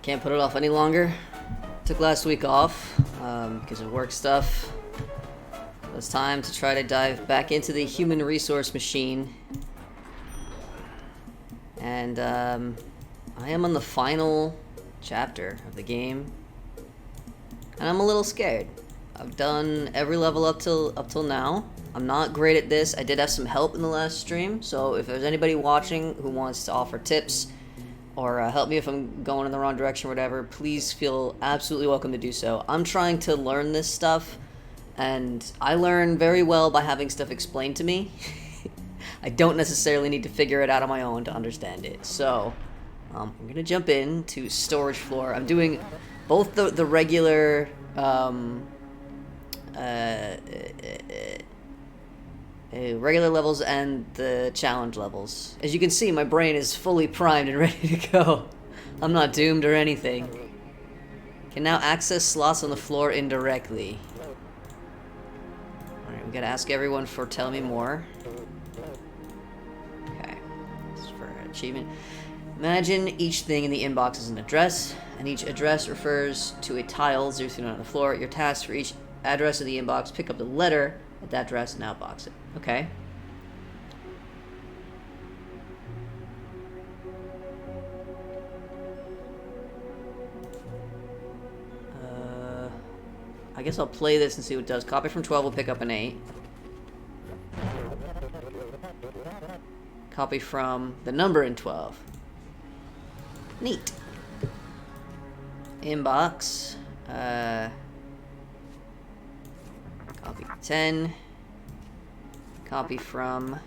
Can't put it off any longer. Took last week off because of work stuff. It's time to try to dive back into the human resource machine. And I am on the final chapter of the game. And I'm a little scared. I've done every level up till now. I'm not great at this. I did have some help in the last stream, so if there's anybody watching who wants to offer tips or help me if I'm going in the wrong direction or whatever, please feel absolutely welcome to do so. I'm trying to learn this stuff, and I learn very well by having stuff explained to me. I don't necessarily need to figure it out on my own to understand it. So, I'm gonna jump in to storage floor. I'm doing both the regular regular levels and the challenge levels. As you can see, my brain is fully primed and ready to go. I'm not doomed or anything. Can now access slots on the floor indirectly. Alright, we gotta ask everyone for tell me more. Okay, this is for achievement. Imagine each thing in the inbox is an address, and each address refers to a tile 0 through 9 on the floor. Your task for each address of the inbox, pick up the letter at that address and outbox it. Okay. I guess I'll play this and see what it does. Copy from 12 will pick up an 8. Copy from the number in 12. Neat. Inbox. Copy 10. Copy from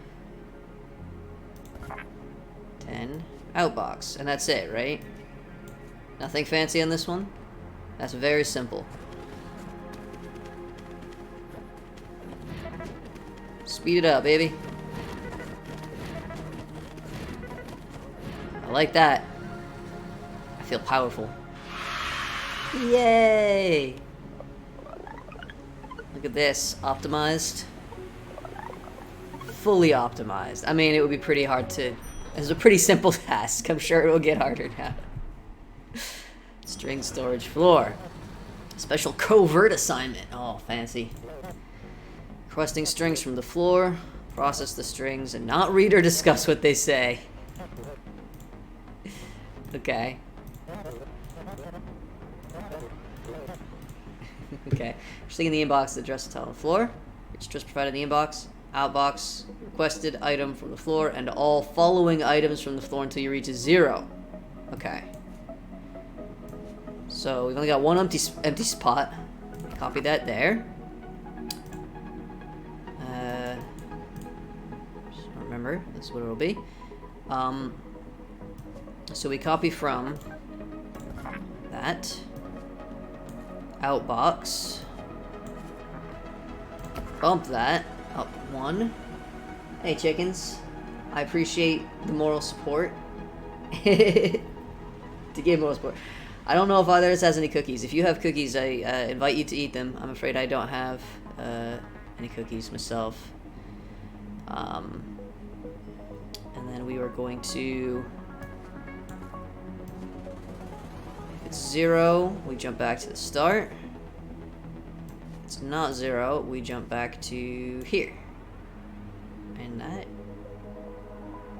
10. Outbox. And that's it, right? Nothing fancy on this one? That's very simple. Speed it up, baby. I like that. I feel powerful. Yay! Look at this. Optimized. Fully optimized. I mean, it would be pretty hard to... It's a pretty simple task. I'm sure it will get harder now. String storage floor. Special covert assignment. Oh, fancy. Requesting strings from the floor. Process the strings and not read or discuss what they say. Okay. Okay. Just in the inbox, the address tile on the floor. It's just provided in the inbox. Outbox. Requested item from the floor and all following items from the floor until you reach a 0. Okay. So we've only got one empty spot. Copy that there. Just remember, that's what it'll be. So we copy from that outbox. Bump that up 1. Hey chickens, I appreciate the moral support. To give moral support. I don't know if either of us has any cookies. If you have cookies, I invite you to eat them. I'm afraid I don't have any cookies myself. And then we are going to... If it's 0, we jump back to the start. If it's not 0, we jump back to here. And that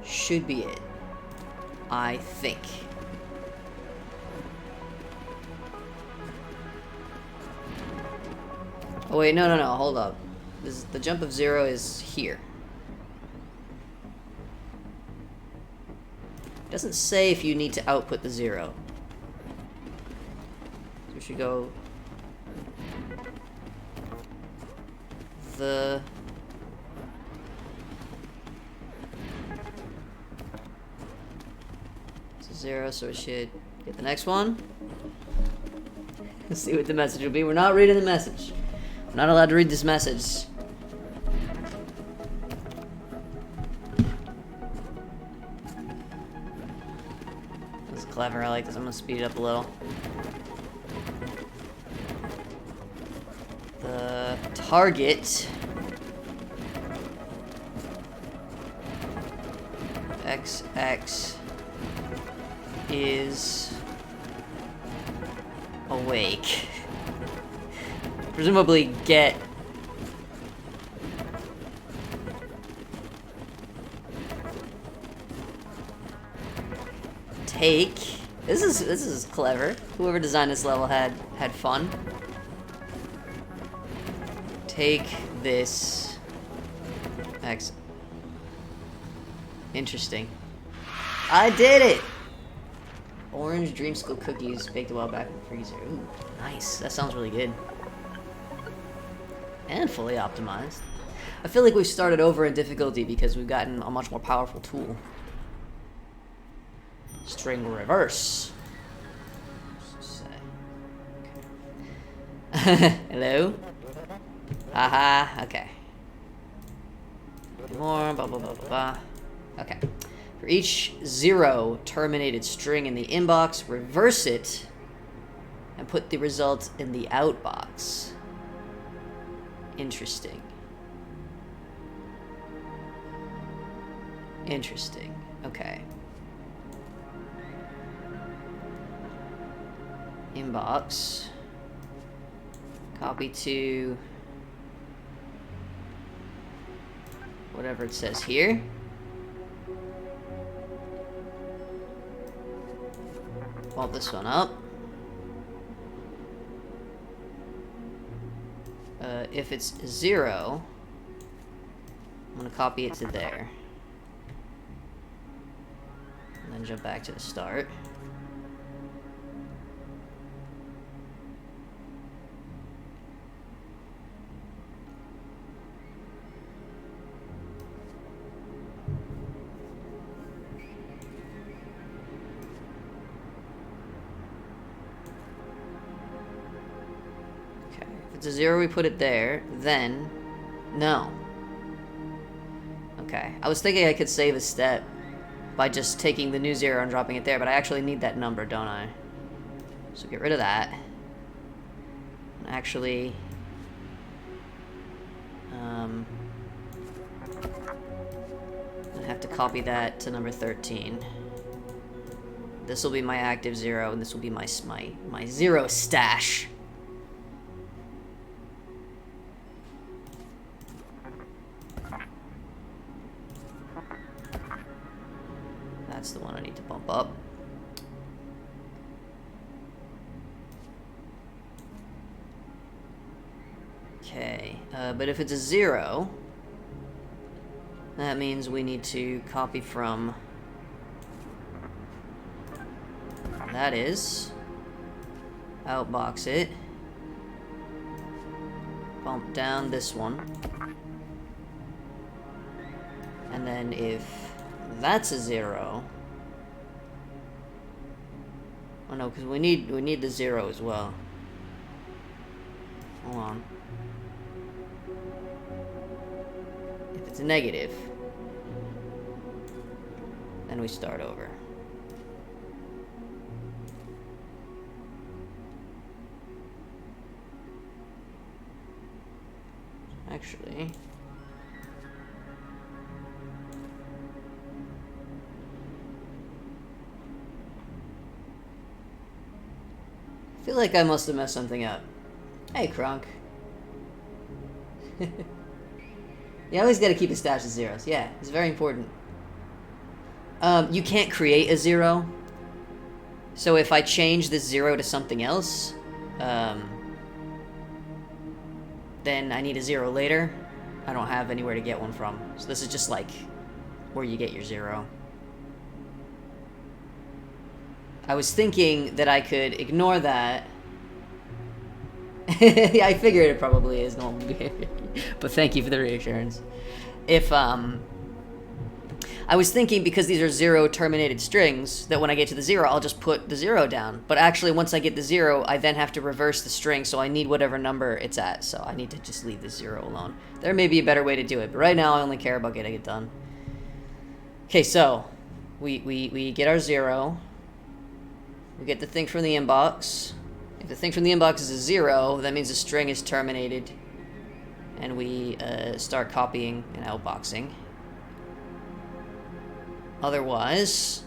should be it. I think. Oh wait, no, hold up. The jump of 0 is here. It doesn't say if you need to output the 0. So we should go... The... It's a 0, so we should get the next one. Let's see what the message will be. We're not reading the message. I'm not allowed to read this message. This is clever. I like this. I'm gonna speed it up a little. The target XX is awake. Presumably get... Take... This is clever. Whoever designed this level had fun. Take this... Interesting. I did it! Orange Dreamsicle cookies baked a while back in the freezer. Ooh, nice. That sounds really good. And fully optimized. I feel like we've started over in difficulty because we've gotten a much more powerful tool. String reverse. Hello? Haha, okay. More, blah, blah, blah, blah, blah. Okay. For each 0 terminated string in the inbox, reverse it and put the result in the outbox. Interesting. Interesting. Okay. Inbox. Copy to whatever it says here. Bump this one up. If it's 0, I'm gonna copy it to there. And then jump back to the start. If it's a 0, we put it there, then... No. Okay. I was thinking I could save a step by just taking the new 0 and dropping it there, but I actually need that number, don't I? So get rid of that. And actually... I have to copy that to number 13. This will be my active 0, and this will be my 0 stash. That's the one I need to bump up. Okay, but if it's a 0, that means we need to copy from... That is... Outbox it. Bump down this one. And then if... That's a 0. Oh no, because we need the 0 as well. Hold on. If it's a negative, then we start over. Actually... I feel like I must have messed something up. Hey, Kronk. You always gotta keep a stash of 0s. Yeah, it's very important. You can't create a 0. So if I change this 0 to something else, then I need a 0 later. I don't have anywhere to get one from. So this is just like where you get your 0. I was thinking that I could ignore that. Yeah, I figured it probably is normal behavior. But thank you for the reassurance. If, I was thinking because these are 0 terminated strings, that when I get to the 0, I'll just put the 0 down. But actually, once I get the 0, I then have to reverse the string, so I need whatever number it's at. So I need to just leave the 0 alone. There may be a better way to do it, but right now I only care about getting it done. Okay, so we get our 0. We get the thing from the inbox. If the thing from the inbox is a 0, that means the string is terminated. And we start copying and outboxing. Otherwise,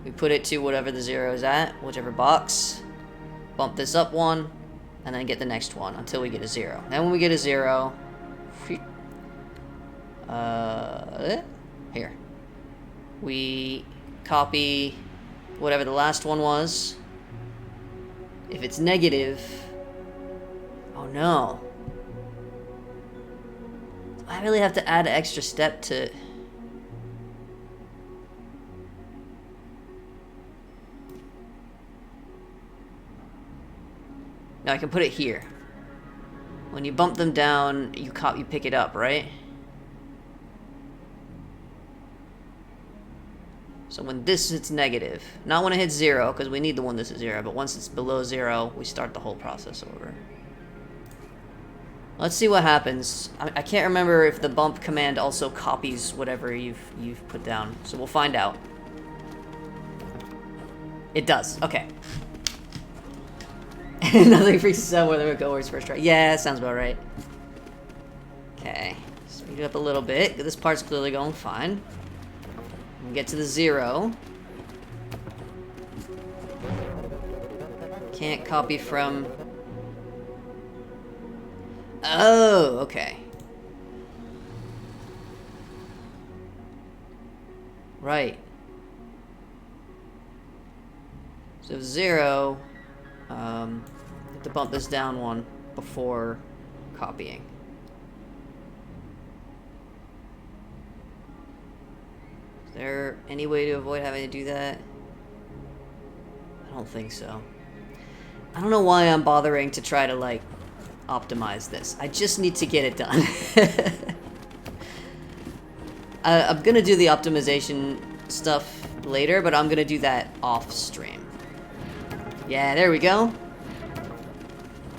we put it to whatever the 0 is at, whichever box. bump this up one, and then get the next one until we get a 0. Then when we get a 0, here, we copy whatever the last one was. If it's negative, oh no. I really have to add an extra step to... No, I can put it here. When you bump them down, you pick it up, right? So when this hits negative, not when it hits 0, because we need the one that's at 0, but once it's below 0, we start the whole process over. Let's see what happens. I can't remember if the bump command also copies whatever you've put down, so we'll find out. It does. Okay. Nothing freaks us out more than a goer's first try. Yeah, sounds about right. Okay, speed it up a little bit. This part's clearly going fine. We'll get to the 0. Can't copy from... Oh, okay. Right. So 0, have to bump this down one before copying. Is there any way to avoid having to do that? I don't think so. I don't know why I'm bothering to try to, like, optimize this. I just need to get it done. I'm gonna do the optimization stuff later, but I'm gonna do that off stream. Yeah, there we go.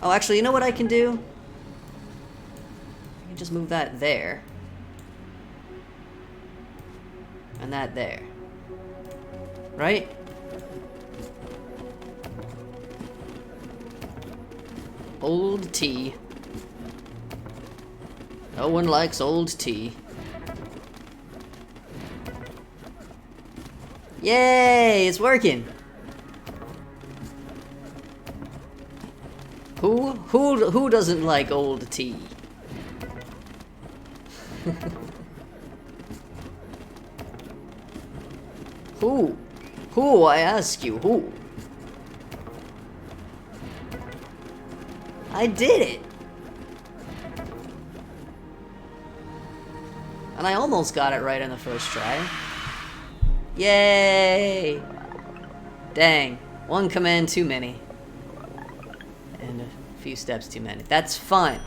Oh, actually, you know what I can do? I can just move that there. And that there. Right? Old tea. No one likes old tea. Yay! It's working! Who doesn't like old tea? Who? Who, I ask you, who? I did it! And I almost got it right on the first try. Yay! Dang. One command too many. And a few steps too many. That's fine.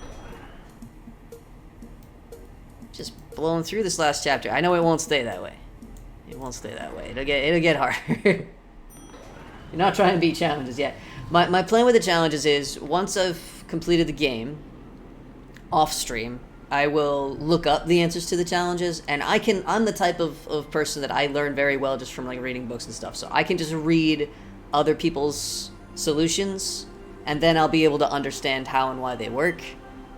Just blowing through this last chapter. I know it won't stay that way. It won't stay that way. It'll get harder. You're not trying to beat challenges yet. My plan with the challenges is, once I've completed the game, off stream, I will look up the answers to the challenges, and I'm the type of person that I learn very well just from, like, reading books and stuff, so I can just read other people's solutions, and then I'll be able to understand how and why they work,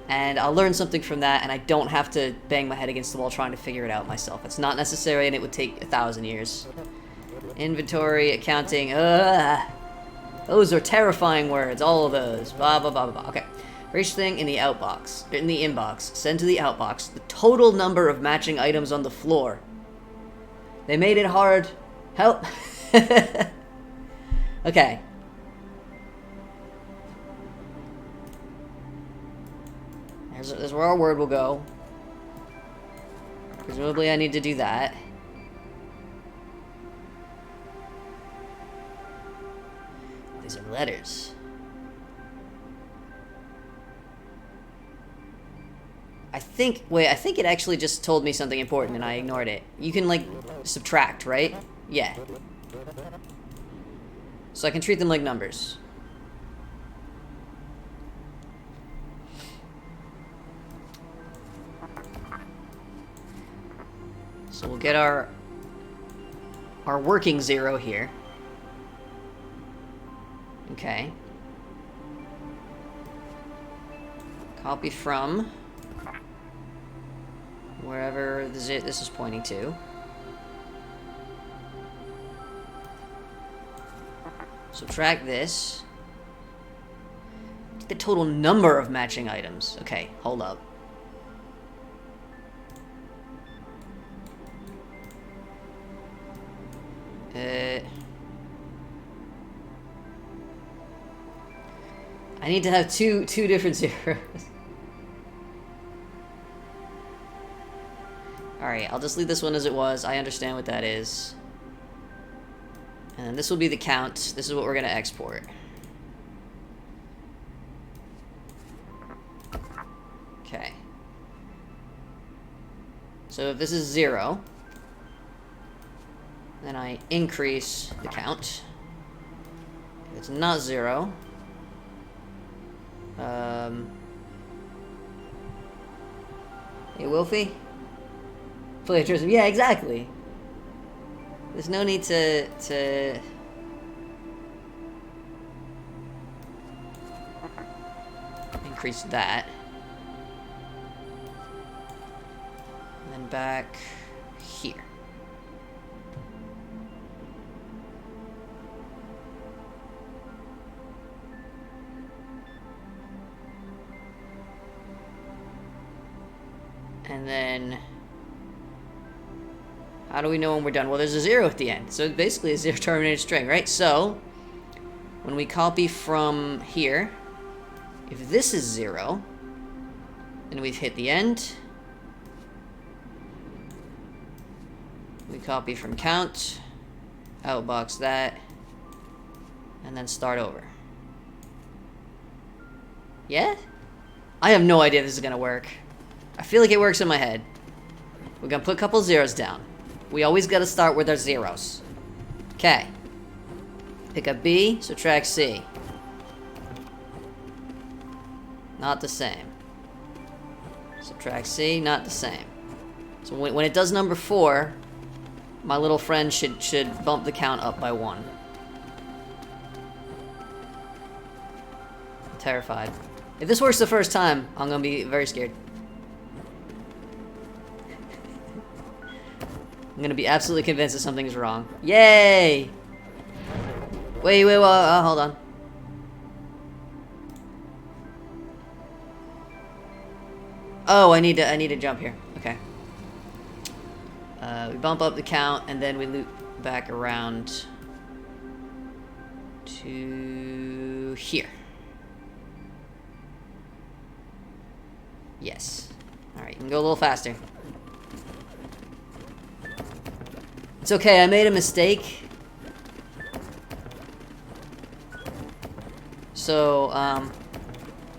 and I'll learn something from that, and I don't have to bang my head against the wall trying to figure it out myself. It's not necessary, and it would take 1,000 years. Inventory, accounting, those are terrifying words, all of those. Blah, blah, blah, blah, blah. Okay. For each thing in the outbox, in the inbox, send to the outbox the total number of matching items on the floor. They made it hard. Help. Okay. There's where our word will go. Presumably I need to do that. These are letters. I think it actually just told me something important and I ignored it. You can, like, subtract, right? Yeah. So I can treat them like numbers. So we'll get our working 0 here. Okay. Copy from wherever this is pointing to. Subtract this. The total number of matching items. Okay, hold up. I need to have two different zeros. Alright, I'll just leave this one as it was. I understand what that is. And this will be the count. This is what we're going to export. Okay. So if this is 0, then I increase the count. If it's not 0, hey, Wolfie? Plagiarism. Yeah, exactly. There's no need to increase that. And then back here. And then, how do we know when we're done? Well, there's a 0 at the end. So it's basically a 0 terminated string, right? So, when we copy from here, if this is 0, then we've hit the end. We copy from count, outbox that, and then start over. Yeah? I have no idea if this is gonna work. I feel like it works in my head. We're gonna put a couple zeros down. We always gotta start with our zeros. Okay. Pick up B, subtract C. Not the same. Subtract C, not the same. So when it does number 4, my little friend should bump the count up by 1. I'm terrified. If this works the first time, I'm gonna be very scared. I'm gonna be absolutely convinced that something's wrong. Yay! Wait, hold on. Oh, I need to jump here. Okay. We bump up the count, and then we loop back around to here. Yes. Alright, you can go a little faster. It's okay, I made a mistake. So,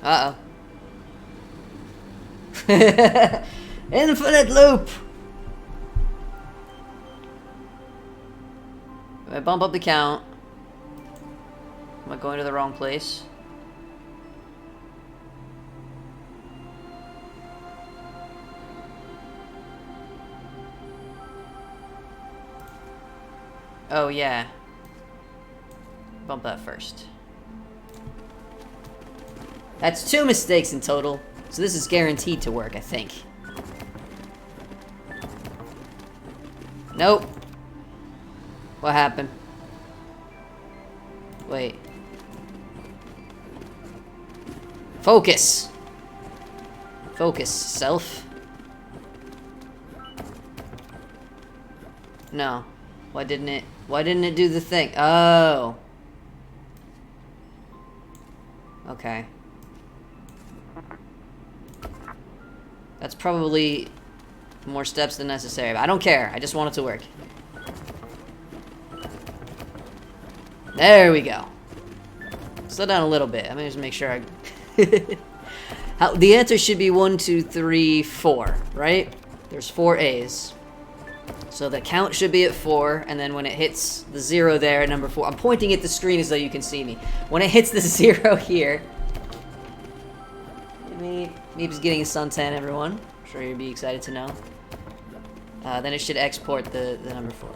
uh-oh. Infinite loop! If I bump up the count, am I going to the wrong place? Oh, yeah. Bump that first. That's 2 mistakes in total. So this is guaranteed to work, I think. Nope. What happened? Wait. Focus! Focus, self. No. Why didn't it do the thing? Oh. Okay. That's probably more steps than necessary, but I don't care. I just want it to work. There we go. Slow down a little bit. I'm gonna just make sure I... the answer should be 1, 2, 3, 4, right? There's 4 A's. So the count should be at 4, and then when it hits the 0 there at number 4... I'm pointing at the screen as though you can see me. When it hits the 0 here... Meep's getting a suntan, everyone. I'm sure you'll be excited to know. Then it should export the number 4.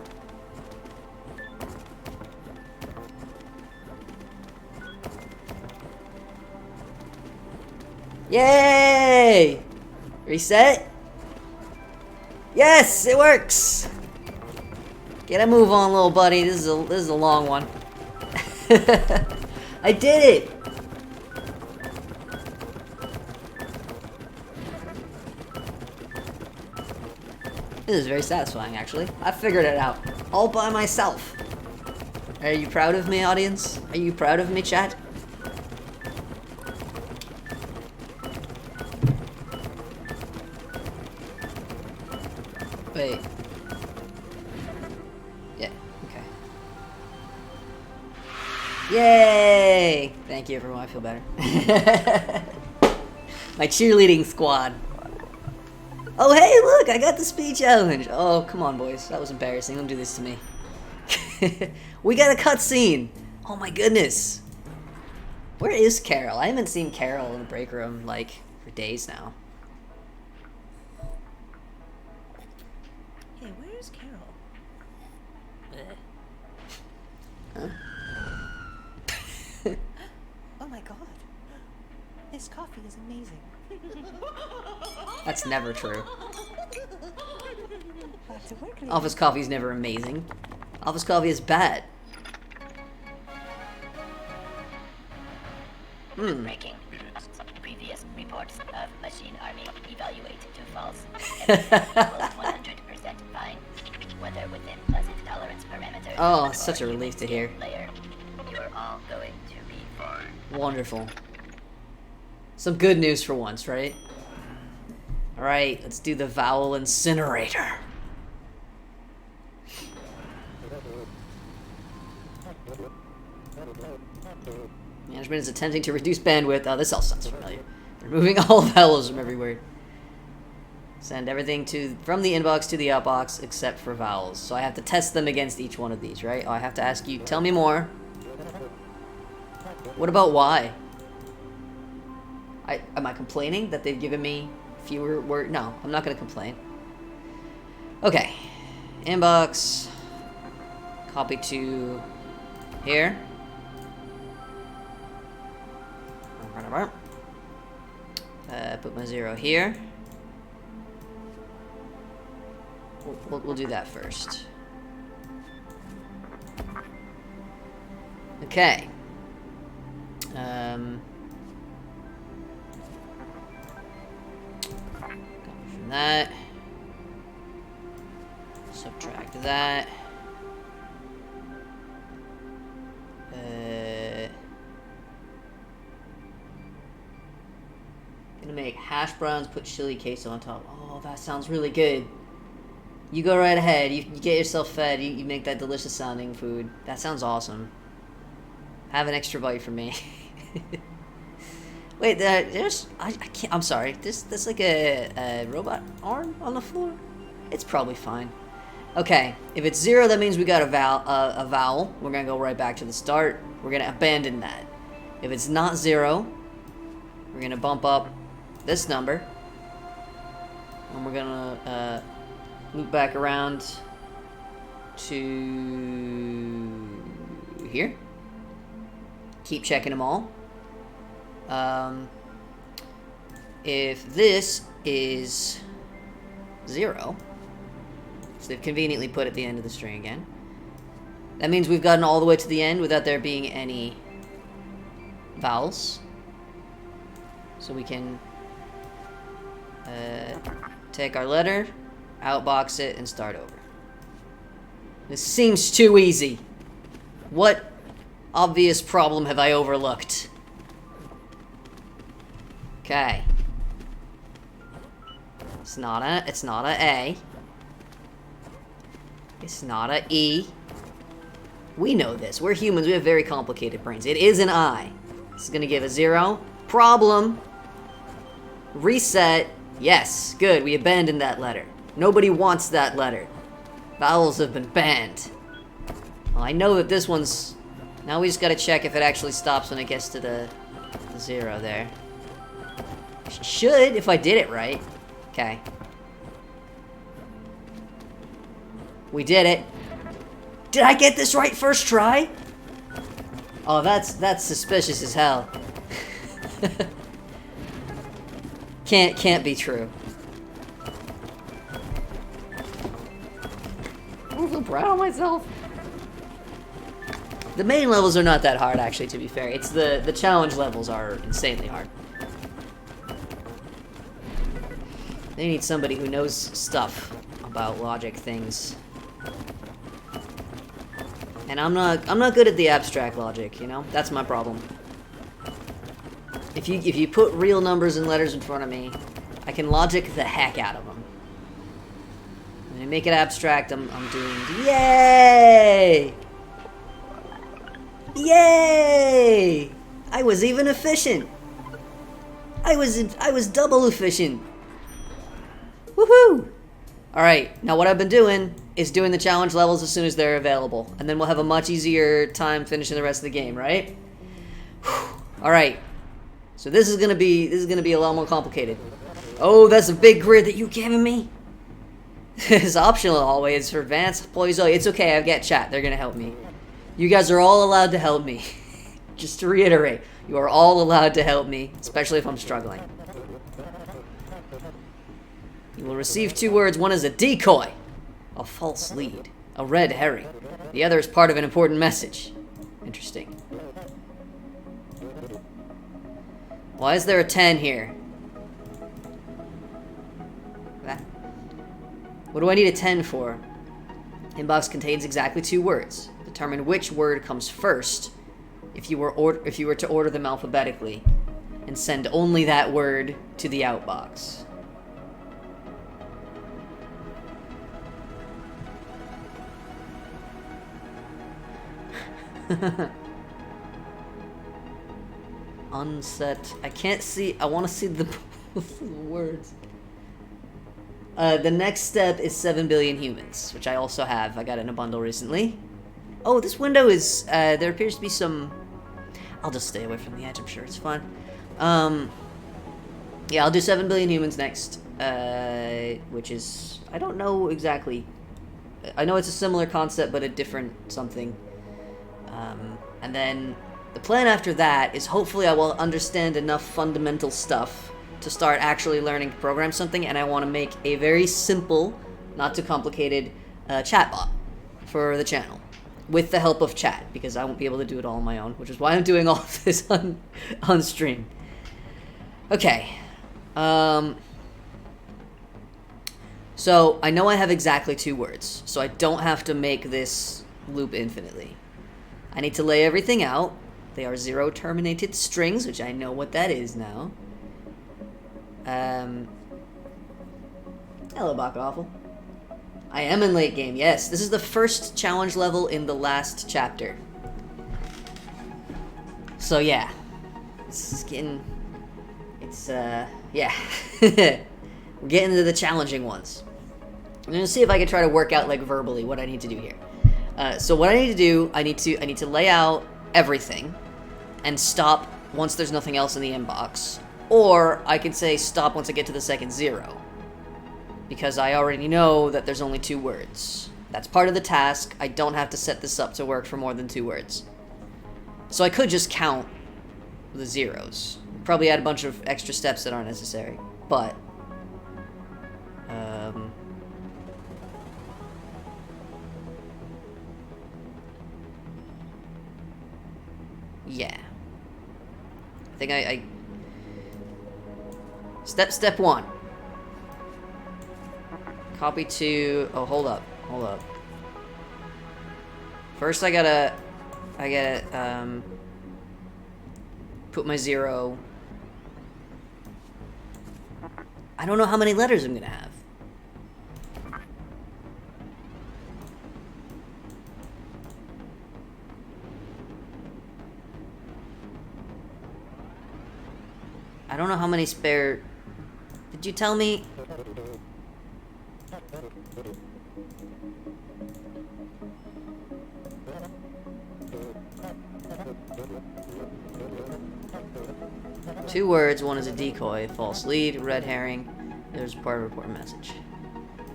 Yay! Reset? Yes, it works! Get a move on, little buddy. This is a long one. I did it! This is very satisfying, actually. I figured it out. All by myself. Are you proud of me, audience? Are you proud of me, chat? Wait. Yeah, okay. Yay! Thank you, everyone. I feel better. My cheerleading squad. Oh, hey, look! I got the speed challenge! Oh, come on, boys. That was embarrassing. Don't do this to me. We got a cutscene! Oh my goodness! Where is Carol? I haven't seen Carol in the break room, like, for days now. Hey, where's Carol? Huh? Oh my god. This coffee is amazing. That's never true. Back to work later. Office coffee is never amazing. Office coffee is bad. Breaking. Previous reports of machine army evaluate to false. Everything equals 100% fine. Whether within pleasant tolerance parameters. Oh, or such a relief to hear. Layer, you are all going to be fine. Wonderful. Some good news for once, right? Alright, let's do the vowel incinerator. Management is attempting to reduce bandwidth. Oh, this all sounds familiar. Removing all vowels from every word. Send everything from the inbox to the outbox except for vowels. So I have to test them against each one of these, right? Oh, I have to ask you, tell me more. What about why? Am I complaining that they've given me fewer words? No, I'm not going to complain. Okay. Inbox. Copy to here. Put my 0 here. We'll do that first. Okay. Copy from that. Subtract that. Gonna make hash browns, put chili queso on top. Oh, that sounds really good. You go right ahead. You get yourself fed. You make that delicious sounding food. That sounds awesome. Have an extra bite for me. Wait, there's... I can't... I'm sorry. There's like a robot arm on the floor? It's probably fine. Okay. If it's 0, that means we got a vowel. We're gonna go right back to the start. We're gonna abandon that. If it's not 0, we're gonna bump up this number. And we're gonna loop back around to here. Keep checking them all. If this is 0, so they've conveniently put at the end of the string again, that means we've gotten all the way to the end without there being any vowels. So we can take our letter, outbox it, and start over. This seems too easy. What obvious problem have I overlooked? Okay. It's not a A. It's not a E. We know this. We're humans. We have very complicated brains. It is an I. This is gonna give a 0. Problem. Reset. Yes. Good. We abandoned that letter. Nobody wants that letter. Vowels have been banned. Well, I know that this one's... Now we just gotta check if it actually stops when it gets to the 0 there. Should, if I did it right. Okay. We did it. Did I get this right first try? Oh, that's suspicious as hell. Can't be true. I'm so proud of myself. The main levels are not that hard, actually, to be fair. It's the challenge levels are insanely hard. They need somebody who knows stuff. about logic things. And I'm not good at the abstract logic, you know? That's my problem. If you put real numbers and letters in front of me, I can logic the heck out of them. When I make it abstract, I'm doomed. Yay! Yay! I was even efficient. I was double efficient. Woohoo! Alright, now what I've been doing is doing the challenge levels as soon as they're available. And then we'll have a much easier time finishing the rest of the game, right? Alright. So this is gonna be a lot more complicated. Oh, that's a big grid that you giving me? This optional hallway is for advanced employees. Oh, it's okay, I've got chat. They're gonna help me. You guys are all allowed to help me. Just to reiterate, you are all allowed to help me, especially if I'm struggling. You will receive 2 words. One is a decoy, a false lead, a red herring. The other is part of an important message. Interesting. Why is there a 10 here? What do I need a 10 for? Inbox contains exactly 2 words. Determine which word comes first if you were to order them alphabetically, and send only that word to the outbox. Unset. I can't see. I want to see the words. The next step is 7 billion humans, which I also have. I got in a bundle recently. Oh, this window is, there appears to be some... I'll just stay away from the edge, I'm sure it's fine. Yeah, I'll do 7 billion humans next, which is... I don't know exactly. I know it's a similar concept, but a different something. And then the plan after that is hopefully I will understand enough fundamental stuff to start actually learning to program something, and I want to make a very simple, not too complicated, chatbot for the channel. With the help of chat, because I won't be able to do it all on my own, which is why I'm doing all of this on stream. Okay. So, I know I have exactly 2 words, so I don't have to make this loop infinitely. I need to lay everything out. They are 0 terminated strings, which I know what that is now. Hello, Bakawaffle. I am in late game, yes. This is the first challenge level in the last chapter. So, yeah. This is getting... It's, yeah. We're getting into the challenging ones. I'm gonna see if I can try to work out, like, verbally what I need to do here. So what I need to do, I need to lay out everything and stop once there's nothing else in the inbox. Or I can say stop once I get to the second 0. Because I already know that there's only 2 words. That's part of the task. I don't have to set this up to work for more than 2 words. So I could just count the zeros. Probably add a bunch of extra steps that aren't necessary. But... yeah. I think I... Step 1. Copy to... Oh, hold up. First I gotta put my 0. I don't know how many letters I'm gonna have. I don't know how many spare... Did you tell me? Two words, one is a decoy, false lead, red herring. There's part of a report message.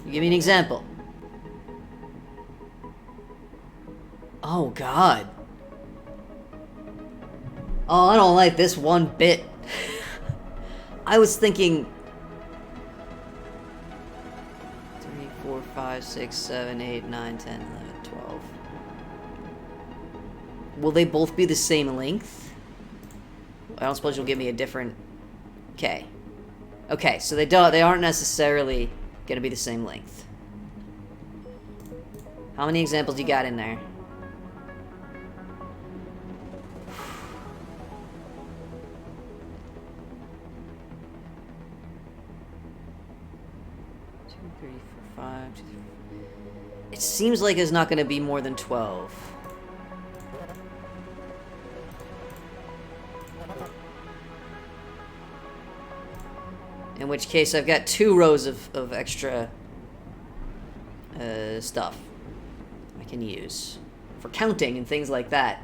You give me an example. Oh, God. Oh, I don't like this one bit. I was thinking... 3, 4, 5, 6, 7, 8, 9, 10, 11, 12. Will they both be the same length? I don't suppose you'll give me a different... Okay. Okay, so they aren't necessarily gonna be the same length. How many examples you got in there? It seems like it's not going to be more than 12. In which case, I've got 2 rows of extra stuff I can use for counting and things like that.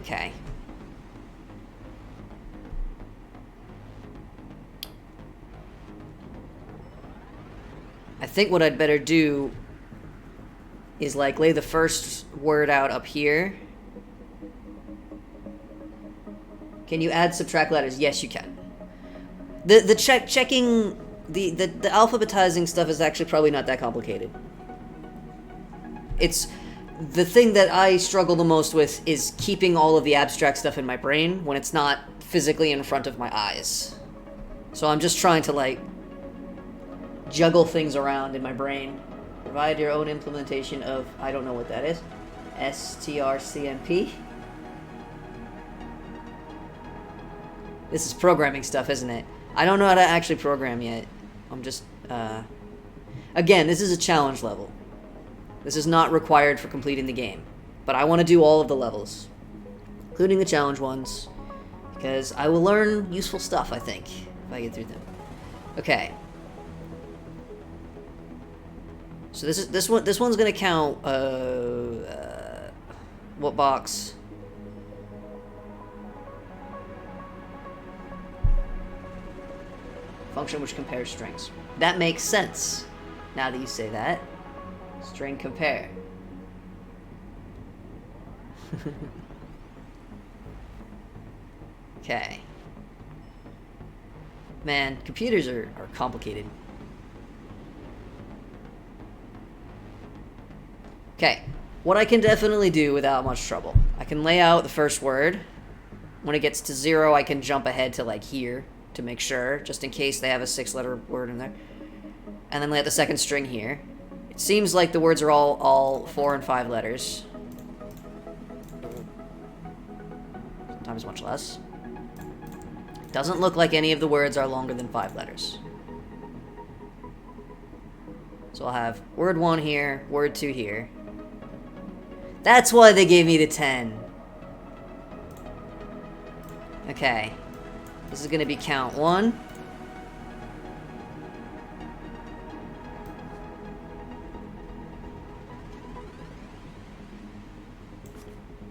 Okay. I think what I'd better do is like lay the first word out up here. Can you add subtract letters? Yes, you can. The checking the alphabetizing stuff is actually probably not that complicated. It's the thing that I struggle the most with is keeping all of the abstract stuff in my brain when it's not physically in front of my eyes. So I'm just trying to like juggle things around in my brain. Provide your own implementation of, I don't know what that is, strcmp. This is programming stuff, isn't it? I don't know how to actually program yet. I'm just, again, this is a challenge level. This is not required for completing the game. But I want to do all of the levels, including the challenge ones, because I will learn useful stuff, I think, if I get through them. Okay. So this one's gonna count what box? Function which compares strings. That makes sense. Now that you say that. String compare. Okay. Man, computers are complicated. Okay, what I can definitely do without much trouble. I can lay out the first word. When it gets to 0, I can jump ahead to like here to make sure, just in case they have a 6-letter word in there. And then lay out the second string here. It seems like the words are all 4 and 5 letters. Sometimes much less. Doesn't look like any of the words are longer than 5 letters. So I'll have word 1 here, word 2 here. That's why they gave me the 10. Okay. This is going to be count 1.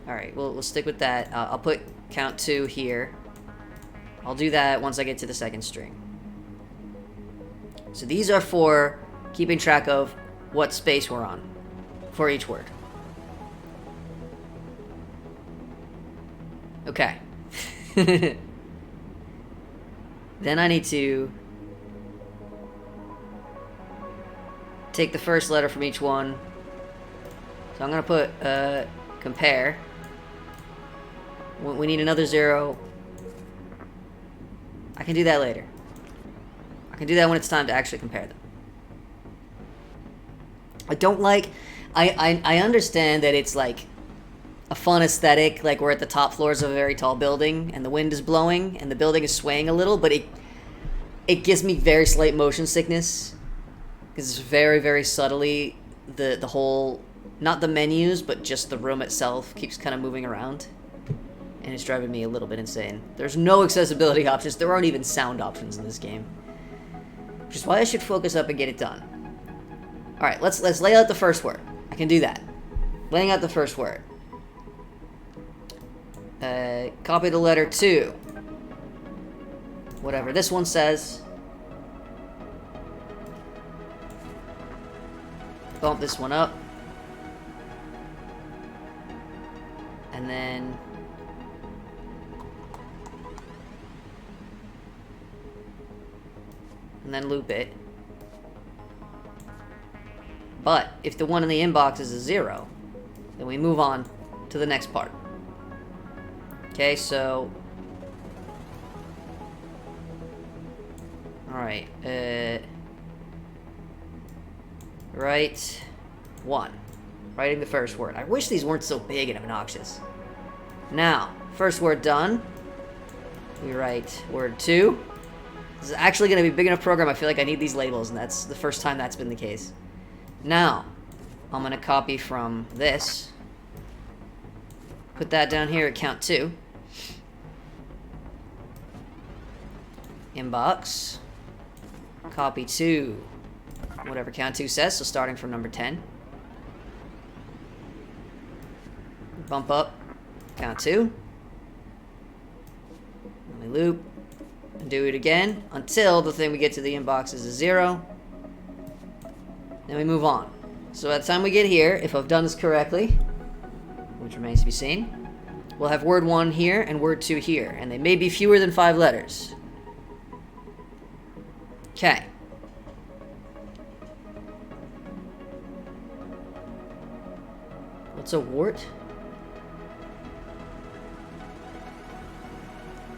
Alright, we'll stick with that. I'll put count 2 here. I'll do that once I get to the second string. So these are for keeping track of what space we're on for each word. Okay. Then I need to take the first letter from each one. So I'm going to put compare. We need another 0. I can do that later. I can do that when it's time to actually compare them. I don't like... I understand that it's like a fun aesthetic, like we're at the top floors of a very tall building and the wind is blowing and the building is swaying a little, but it gives me very slight motion sickness because it's very, very subtly the whole, not the menus, but just the room itself keeps kind of moving around, and it's driving me a little bit insane. There's no accessibility options. There aren't even sound options in this game, which is why I should focus up and get it done. All right, let's lay out the first word. I can do that. Laying out the first word. Copy the letter 2. Whatever this one says. Bump this one up. And then loop it. But if the one in the inbox is a 0, then we move on to the next part. Okay, so... Alright, right. 1. Writing the first word. I wish these weren't so big and obnoxious. Now, first word done. We write word 2. This is actually going to be a big enough program. I feel like I need these labels, and that's the first time that's been the case. Now, I'm going to copy from this. Put that down here at count 2. Inbox. Copy to whatever count 2 says, so starting from number 10. Bump up, count 2. Let me loop, and do it again until the thing we get to the inbox is a 0. Then we move on. So by the time we get here, if I've done this correctly, which remains to be seen, we'll have word 1 here and word 2 here, and they may be fewer than 5 letters. Okay. What's a wart?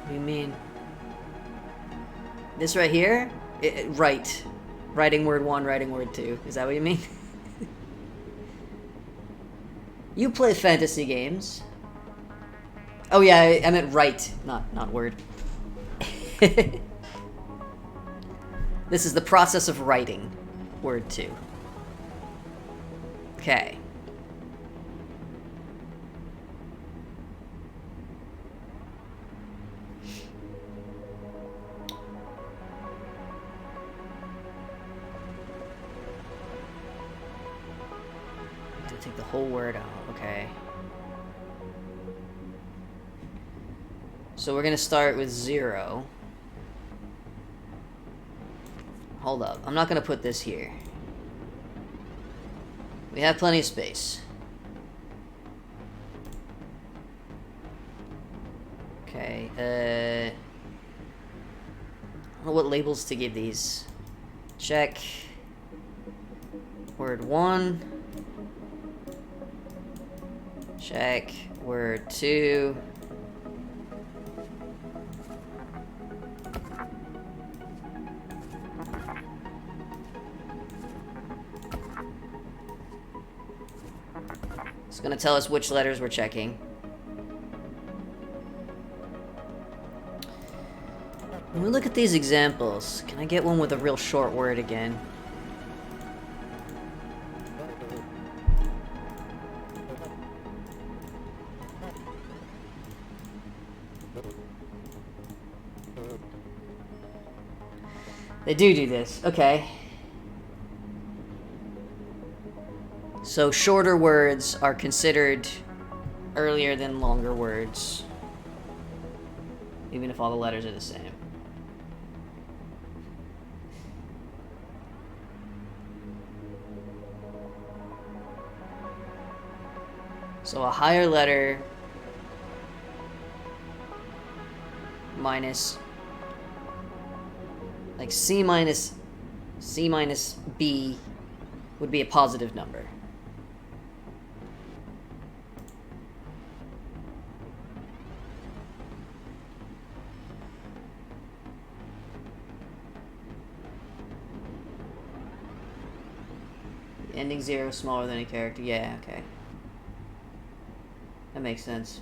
What do you mean? This right here? Right. Writing word 1, writing word 2. Is that what you mean? You play fantasy games. Oh yeah, I meant write, not word. This is the process of writing word 2. Okay. Take the whole word out, okay. So we're gonna start with 0. Hold up, I'm not gonna put this here. We have plenty of space. Okay, I don't know what labels to give these. Check. Word 1. Check. Word 2. It's going to tell us which letters we're checking. When we look at these examples, can I get one with a real short word again? They do this. Okay. So shorter words are considered earlier than longer words, even if all the letters are the same. So a higher letter minus, like C minus B would be a positive number. Ending 0 smaller than a character. Yeah, okay. That makes sense.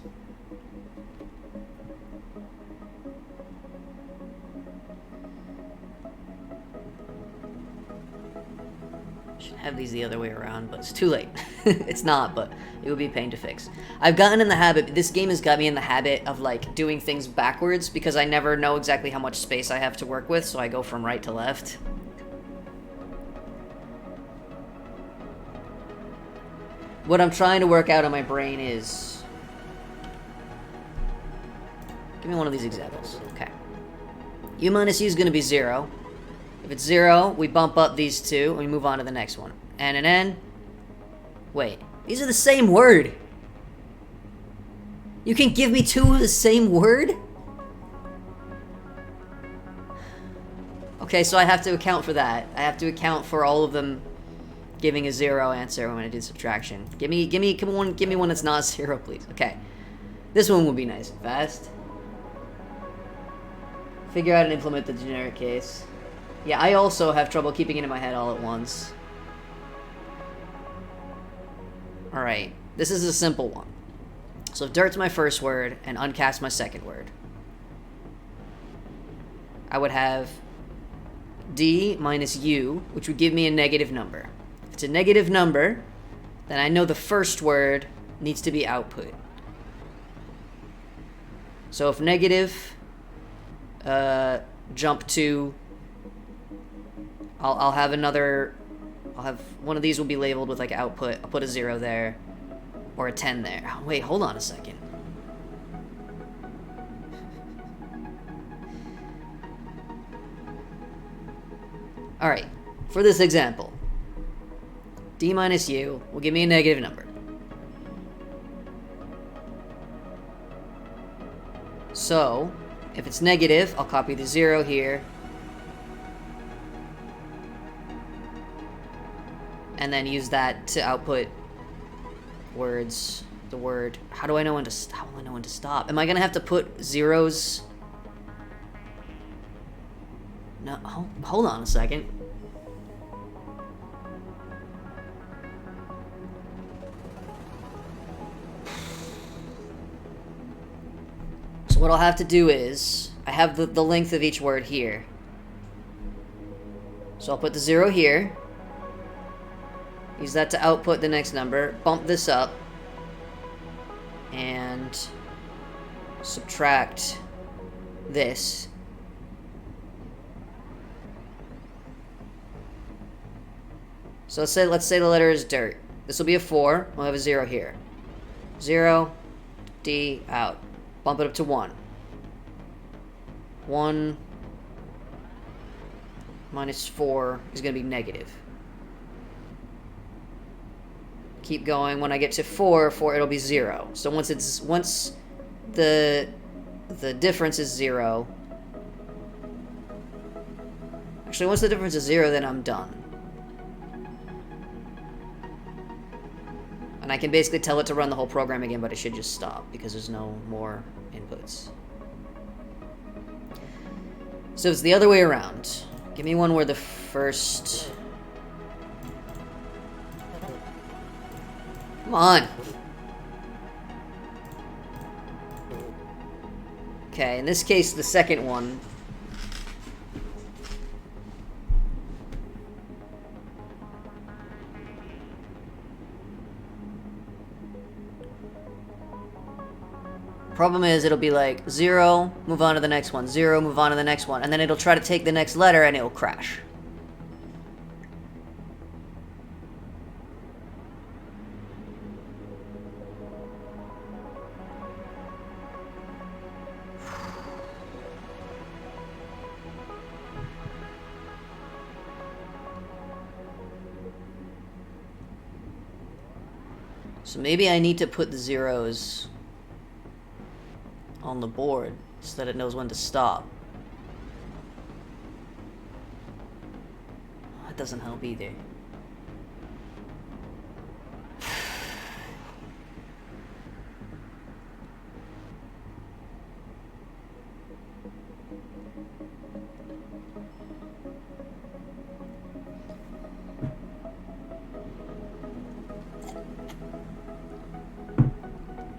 Should have these the other way around, but it's too late. It's not, but it would be a pain to fix. I've gotten in the habit, this game has got me in the habit of like doing things backwards because I never know exactly how much space I have to work with, so I go from right to left. What I'm trying to work out in my brain is... Give me one of these examples. Okay. U minus U is going to be 0. If it's 0, we bump up these two, and we move on to the next one. N and N. Wait. These are the same word. You can give me two of the same word? Okay, so I have to account for that. I have to account for all of them giving a 0 answer when I do subtraction. Give me one that's not 0, please. Okay. This one will be nice and fast. Figure out and implement the generic case. Yeah, I also have trouble keeping it in my head all at once. Alright, this is a simple one. So if dirt's my first word and uncast my second word, I would have D minus U, which would give me a negative number. If it's a negative number, then I know the first word needs to be output. So if negative, jump to, I'll have another, one of these will be labeled with like output. I'll put a 0 there, or a 10 there. Oh, wait, hold on a second. Alright, for this example, D minus U will give me a negative number. So, if it's negative, I'll copy the 0 here. And then use that to output words, the word. How do I know when to how will I know when to stop? Am I gonna have to put zeros? No, hold on a second. So what I'll have to do is, I have the length of each word here. So I'll put the 0 here. Use that to output the next number. Bump this up. And subtract this. So let's say the letter is dirt. This will be a 4. We'll have a 0 here. 0, D, out. Bump it up to 1. 1 minus 4 is going to be negative. Keep going. When I get to 4, it'll be 0. So once the difference is 0. Actually, once the difference is 0, then I'm done. And I can basically tell it to run the whole program again, but it should just stop because there's no more inputs. So it's the other way around. Give me one where the first... Come on! Okay, in this case, the second one... Problem is, it'll be like 0, move on to the next one, 0, move on to the next one, and then it'll try to take the next letter and it'll crash. So maybe I need to put the zeros on the board so that it knows when to stop. That doesn't help either.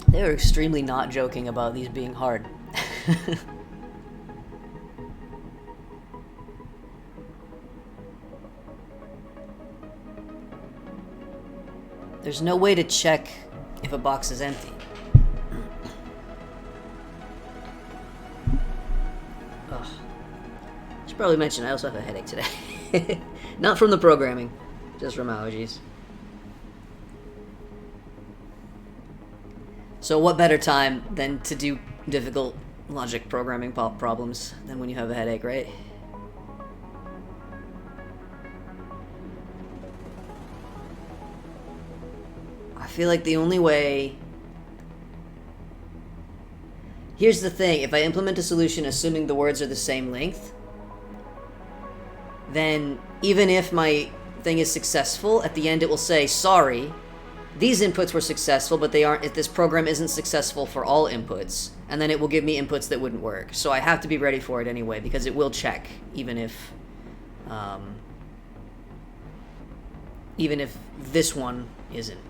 They were extremely not joking about these being hard. There's no way to check if a box is empty. Ugh. Should probably mention I also have a headache today. Not from the programming, just from allergies. So what better time than to do difficult logic programming problems than when you have a headache, right? I feel like the only way... Here's the thing, if I implement a solution assuming the words are the same length, then even if my thing is successful, at the end it will say, sorry, these inputs were successful, but they aren't. If this program isn't successful for all inputs, and then it will give me inputs that wouldn't work. So I have to be ready for it anyway, because it will check, even if this one isn't.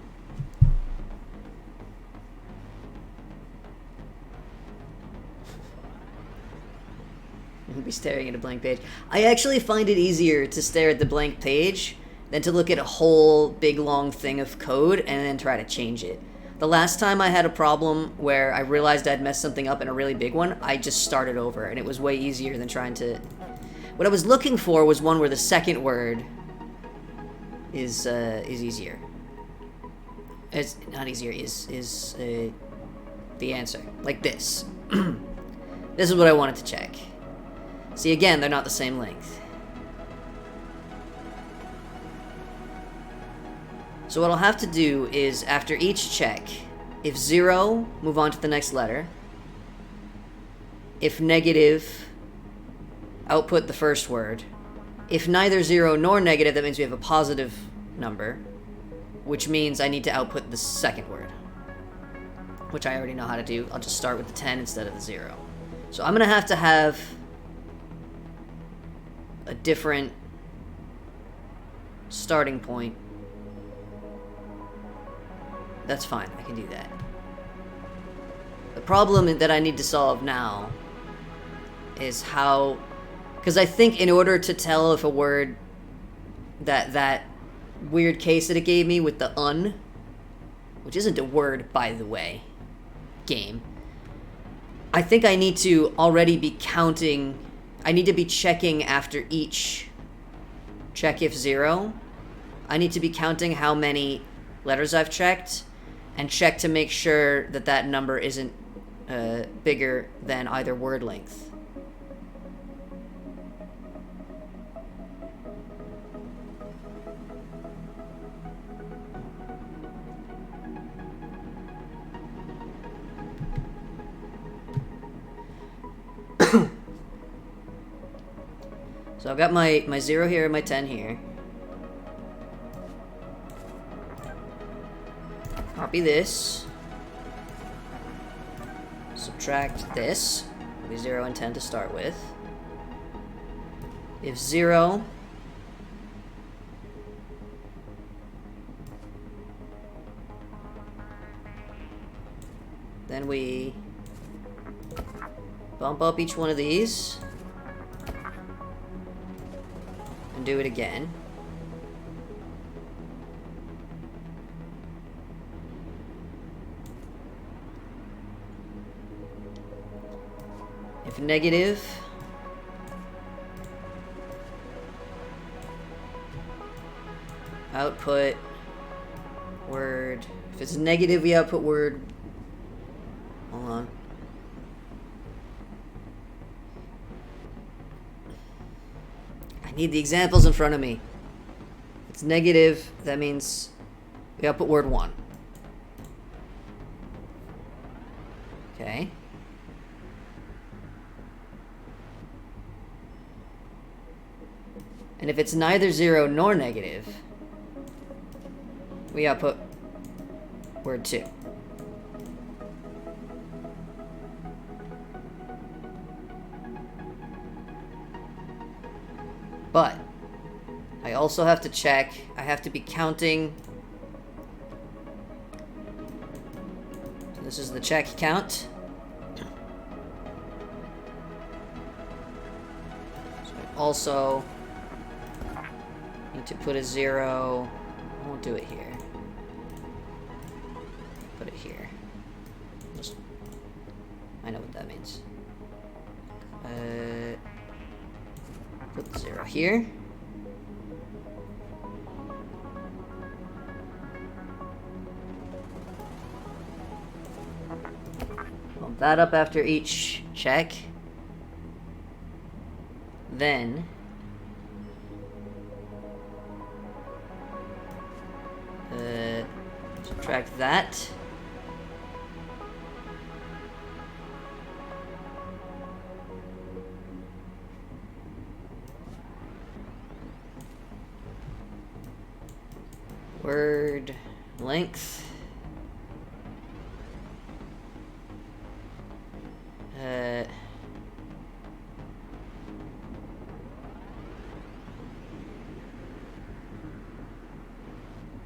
You'll be staring at a blank page. I actually find it easier to stare at the blank page than to look at a whole big long thing of code and then try to change it. The last time I had a problem where I realized I'd messed something up in a really big one, I just started over, and it was way easier than trying to... What I was looking for was one where the second word is easier. It's not easier, is the answer. Like this. This is what I wanted to check. See, again, they're not the same length. So what I'll have to do is, after each check, if 0, move on to the next letter. If negative, output the first word. If neither 0 nor negative, that means we have a positive number, which means I need to output the second word, which I already know how to do. I'll just start with the 10 instead of the 0. So I'm going to have a different starting point. That's fine, I can do that. The problem that I need to solve now is how... Because I think in order to tell if a word... That weird case that it gave me with the un, which isn't a word, by the way, game, I think I need to already be counting... I need to be checking after each check if 0. I need to be counting how many letters I've checked, and check to make sure that that number isn't bigger than either word length. So I've got my 0 here and my 10 here. Copy this. Subtract this. It'll be 0 and 10 to start with. If 0... Then we bump up each one of these. And do it again. If negative, output word. If it's negative, we output word. Hold on. I need the examples in front of me. If it's negative, that means we output word 1. Okay. And if it's neither 0 nor negative, we output word 2. But I also have to check, I have to be counting. So this is the check count. So I also need to put a 0. I won't do it here. Put it here. I know what that means. Put the 0 here. Bump that up after each check. Then subtract that. Word length.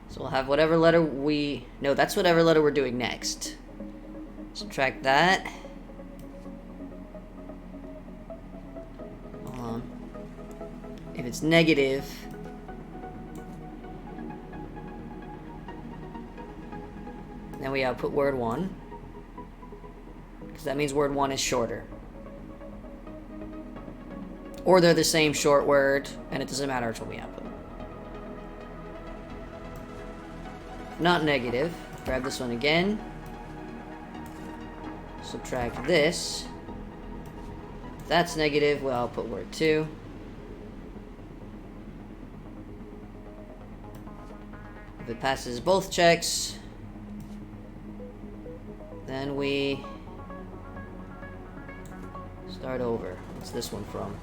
So we'll have whatever letter we... No, that's whatever letter we're doing next. Subtract that. If it's negative, then we output word 1. Because that means word 1 is shorter. Or they're the same short word, and it doesn't matter which one we output. Not negative. Grab this one again. Subtract this. If that's negative, we'll output word 2. If it passes both checks, then we start over. What's this one from?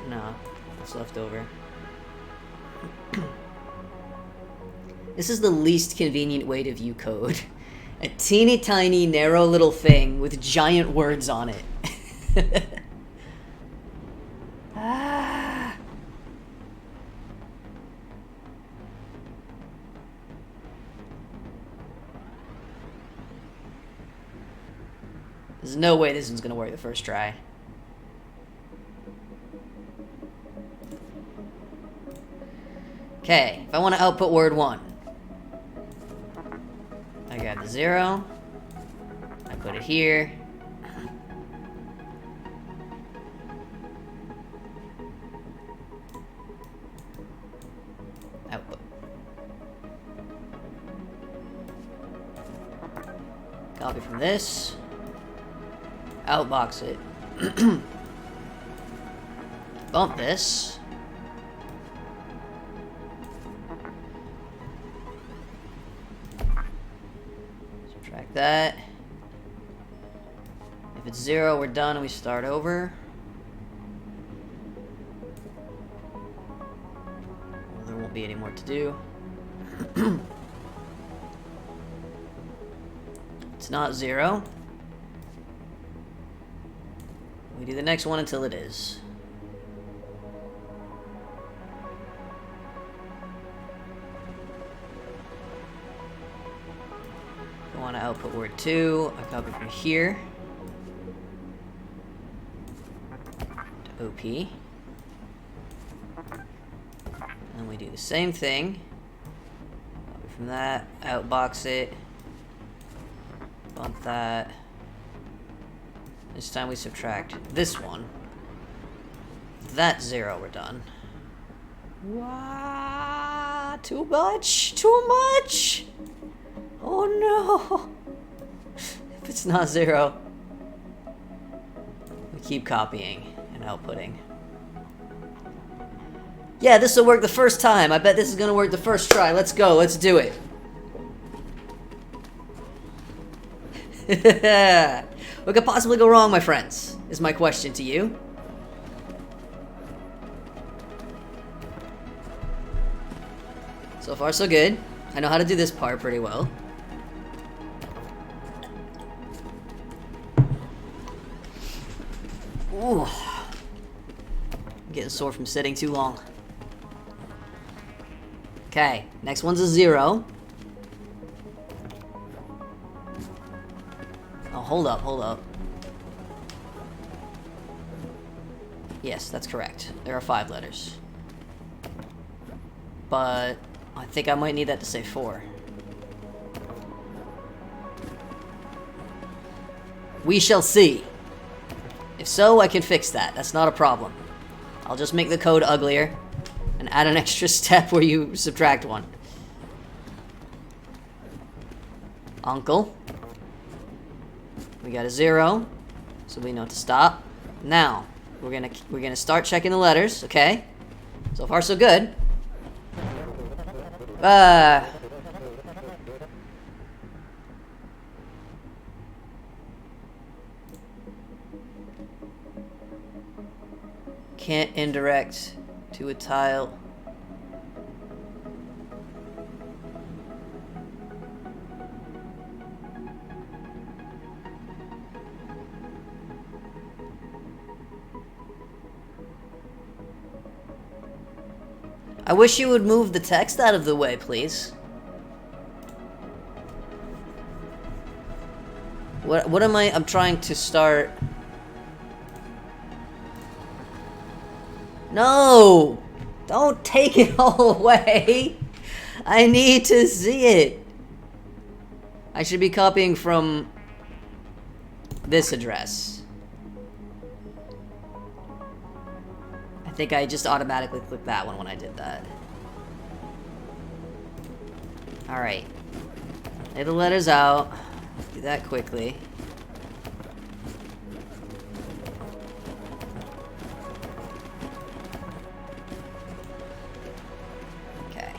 No, it's left over. This is the least convenient way to view code. A teeny tiny, narrow little thing with giant words on it. Ah. There's no way this one's gonna work the first try. Okay, if I want to output word 1, I got the 0, I put it here, output. Copy from this, outbox it, bump this, that. If it's 0, we're done and we start over. Well, there won't be any more to do. It's not 0. We do the next one until it is. I want to output word 2. I copy from here to OP. And we do the same thing. Copy from that, outbox it, bump that. This time we subtract this one. That's 0, we're done. Wow, too much? Too much? Oh no! If it's not 0, we keep copying and outputting. Yeah, this will work the first time. I bet this is gonna work the first try. Let's go, let's do it. What could possibly go wrong, my friends? Is my question to you. So far, so good. I know how to do this part pretty well. Ooh. I'm getting sore from sitting too long. Okay, next one's a 0. Oh, hold up. Yes, that's correct. There are 5 letters. But I think I might need that to say 4. We shall see. If so, I can fix that. That's not a problem. I'll just make the code uglier and add an extra step where you subtract 1. Uncle. We got a 0, so we know to stop. Now, we're gonna start checking the letters, okay? So far so good. Can't indirect to a tile. I wish you would move the text out of the way, please. What am I? I'm trying to start. No! Don't take it all away! I need to see it! I should be copying from this address. I think I just automatically clicked that one when I did that. Alright. Lay the letters out. Do that quickly. Okay.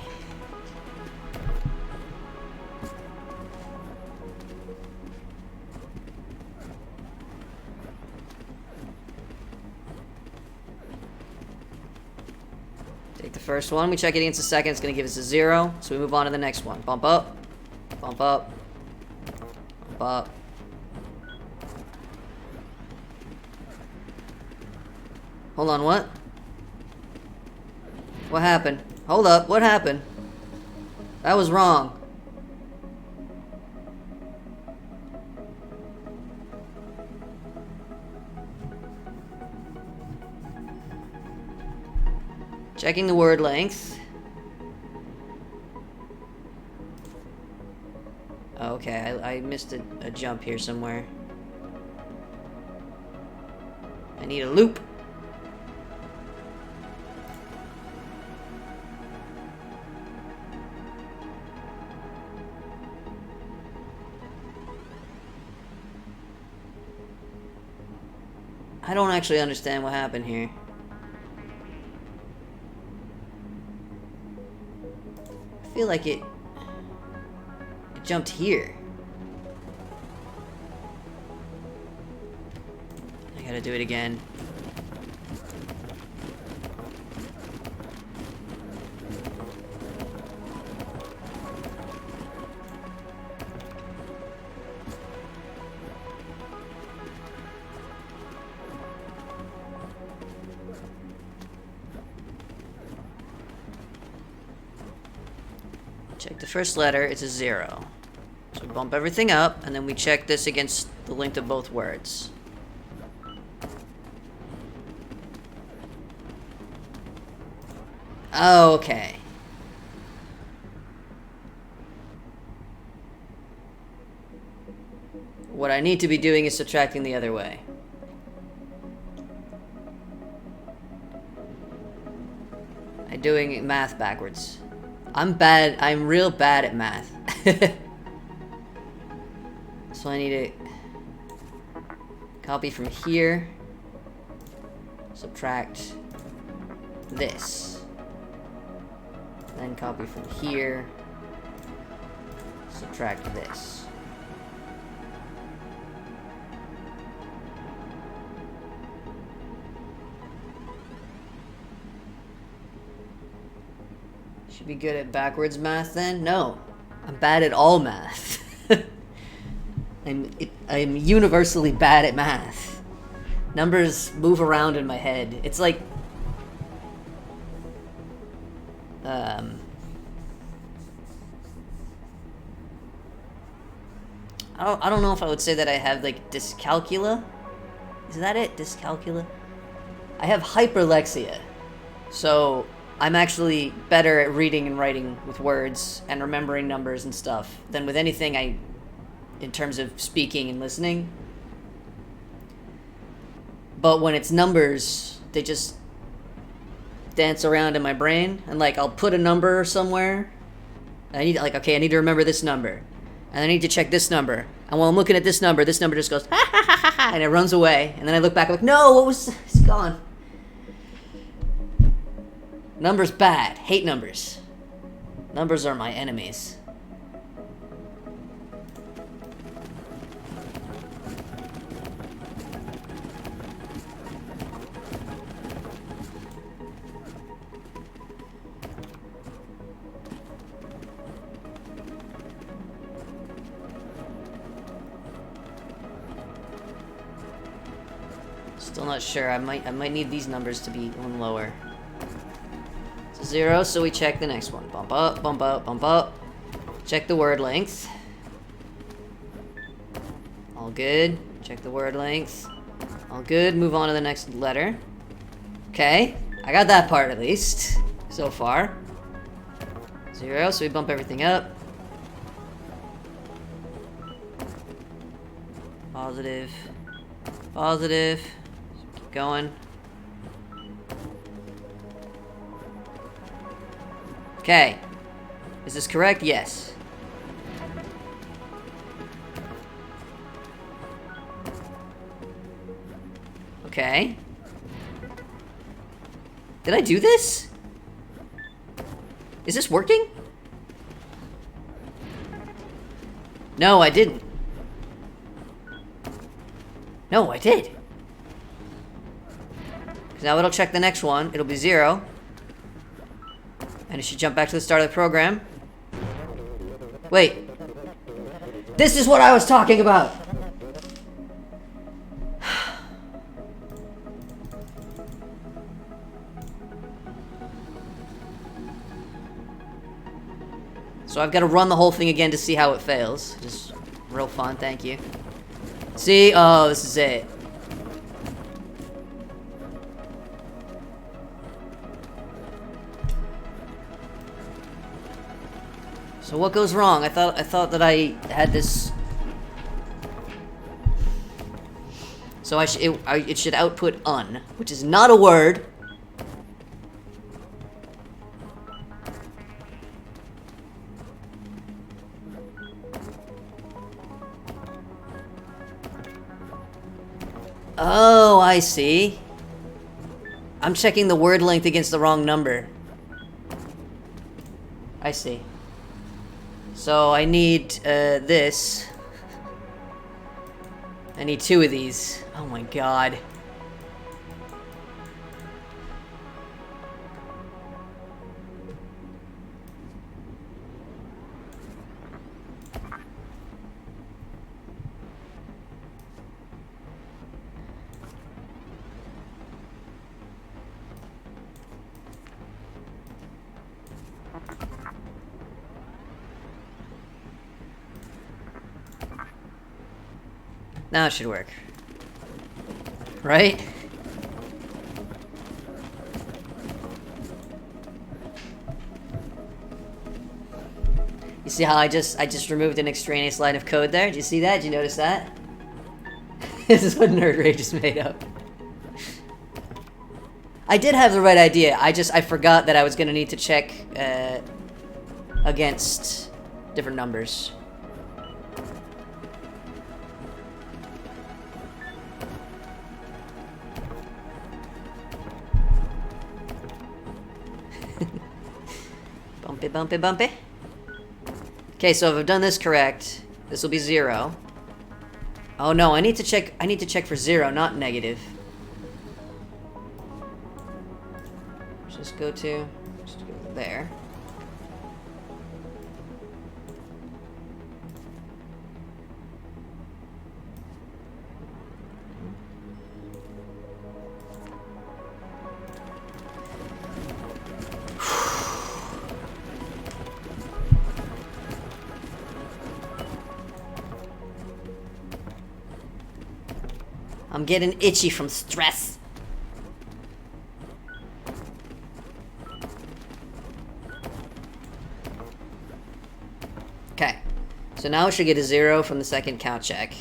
Take the first one, we check it against the second, it's going to give us a 0, so we move on to the next one. Bump up, bump up, bump up. Hold on, what? What happened? Hold up, what happened? That was wrong. Checking the word length. Okay, I missed a jump here somewhere. I need a loop. I don't actually understand what happened here. I feel like it jumped here. I gotta do it again. Check the first letter, it's a 0. So we bump everything up, and then we check this against the length of both words. Oh, okay. What I need to be doing is subtracting the other way. I'm doing math backwards. I'm bad. I'm real bad at math. So I need to copy from here, subtract this, then copy from here, subtract this. Should be good at backwards math then? No. I'm bad at all math. I'm universally bad at math. Numbers move around in my head. It's like... I don't know if I would say that I have, like, dyscalculia. Is that it? Dyscalculia? I have hyperlexia. So... I'm actually better at reading and writing with words and remembering numbers and stuff than with anything in terms of speaking and listening. But when it's numbers, they just dance around in my brain, and like I'll put a number somewhere. I need I need to remember this number, and I need to check this number. And while I'm looking at this number just goes ha ha ha ha, ha, and it runs away. And then I look back, I'm like, no, what was? It's gone. Numbers bad. Hate numbers. Numbers are my enemies. Still not sure. I might need these numbers to be one lower. 0, so we check the next one. Bump up, bump up, bump up. Check the word length. All good. Check the word length. All good. Move on to the next letter. Okay. I got that part at least. So far. 0, so we bump everything up. Positive. Positive. Keep going. Okay. Is this correct? Yes. Okay. Did I do this? Is this working? No, I didn't. No, I did. Because now it'll check the next one. It'll be 0. And it should jump back to the start of the program. Wait. This is what I was talking about! So I've got to run the whole thing again to see how it fails. Just real fun, thank you. See? Oh, this is it. So what goes wrong? I thought that I had this. So it should output un, which is not a word. Oh, I see. I'm checking the word length against the wrong number. I see. So I need this. I need 2 of these. Oh my god. Now it should work. Right? You see how I just removed an extraneous line of code there? Did you see that? Did you notice that? This is what Nerd Rage is made of. I did have the right idea. I forgot that I was gonna need to check against different numbers. Bumpy, bumpy, bumpy. Okay, so if I've done this correct, this will be 0. Oh no, I need to check for 0, not negative. Just go there. I'm getting itchy from stress. Okay. So now we should get a 0 from the second count check.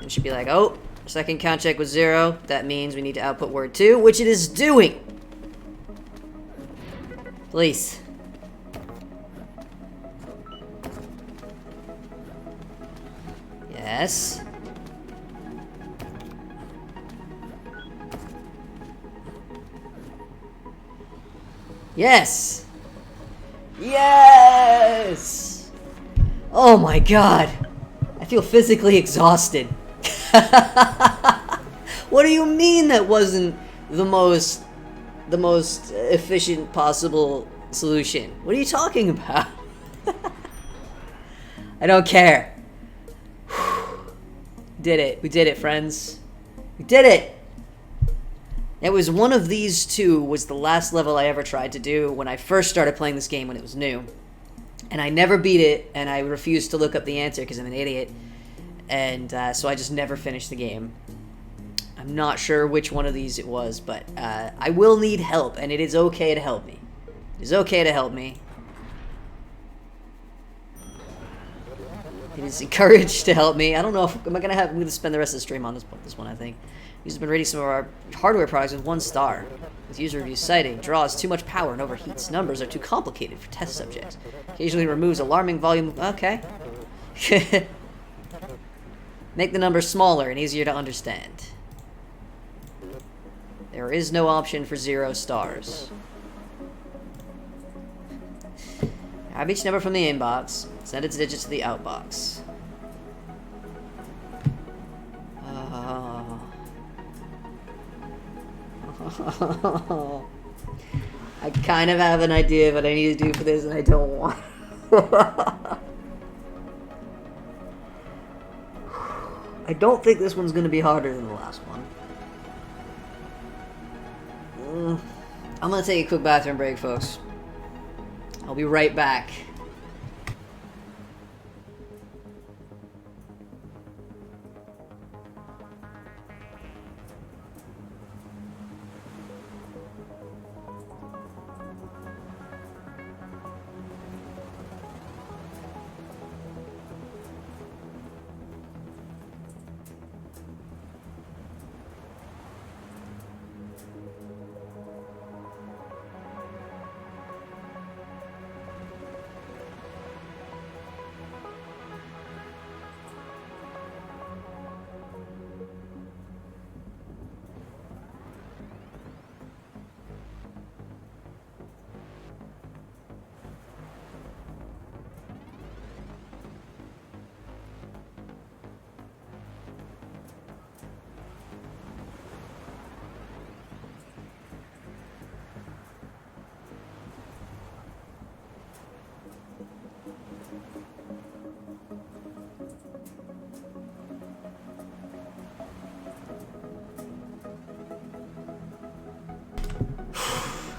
It should be like, oh, second count check was 0. That means we need to output word 2, which it is doing. Please. Yes. Yes! Yes! Oh my god! I feel physically exhausted. What do you mean that wasn't the most efficient possible solution? What are you talking about? I don't care. Did it. We did it, friends. We did it! It was one of these two was the last level I ever tried to do when I first started playing this game when it was new. And I never beat it, and I refused to look up the answer because I'm an idiot. And so I just never finished the game. I'm not sure which one of these it was, but I will need help, and it is okay to help me. It is okay to help me. It is encouraged to help me. I don't know if I'm going to spend the rest of the stream on this one, I think. Users have been rating some of our hardware products with 1 star. With user reviews citing, draws too much power and overheats. Numbers are too complicated for test subjects. Occasionally removes alarming volume. Okay. Make the numbers smaller and easier to understand. There is no option for 0 stars. Grab each number from the inbox. Send its digits to the outbox. I kind of have an idea of what I need to do for this, and I don't want. I don't think this one's going to be harder than the last one. I'm going to take a quick bathroom break, folks. I'll be right back.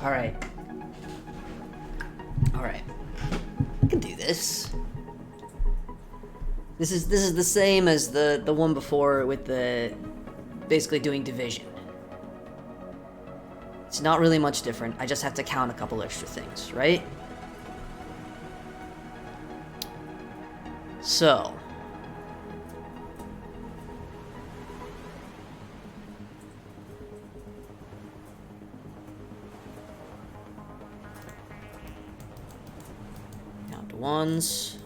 Alright. Alright. I can do this. This is the same as the one before with the basically doing division. It's not really much different. I just have to count a couple extra things, right? So, count the ones,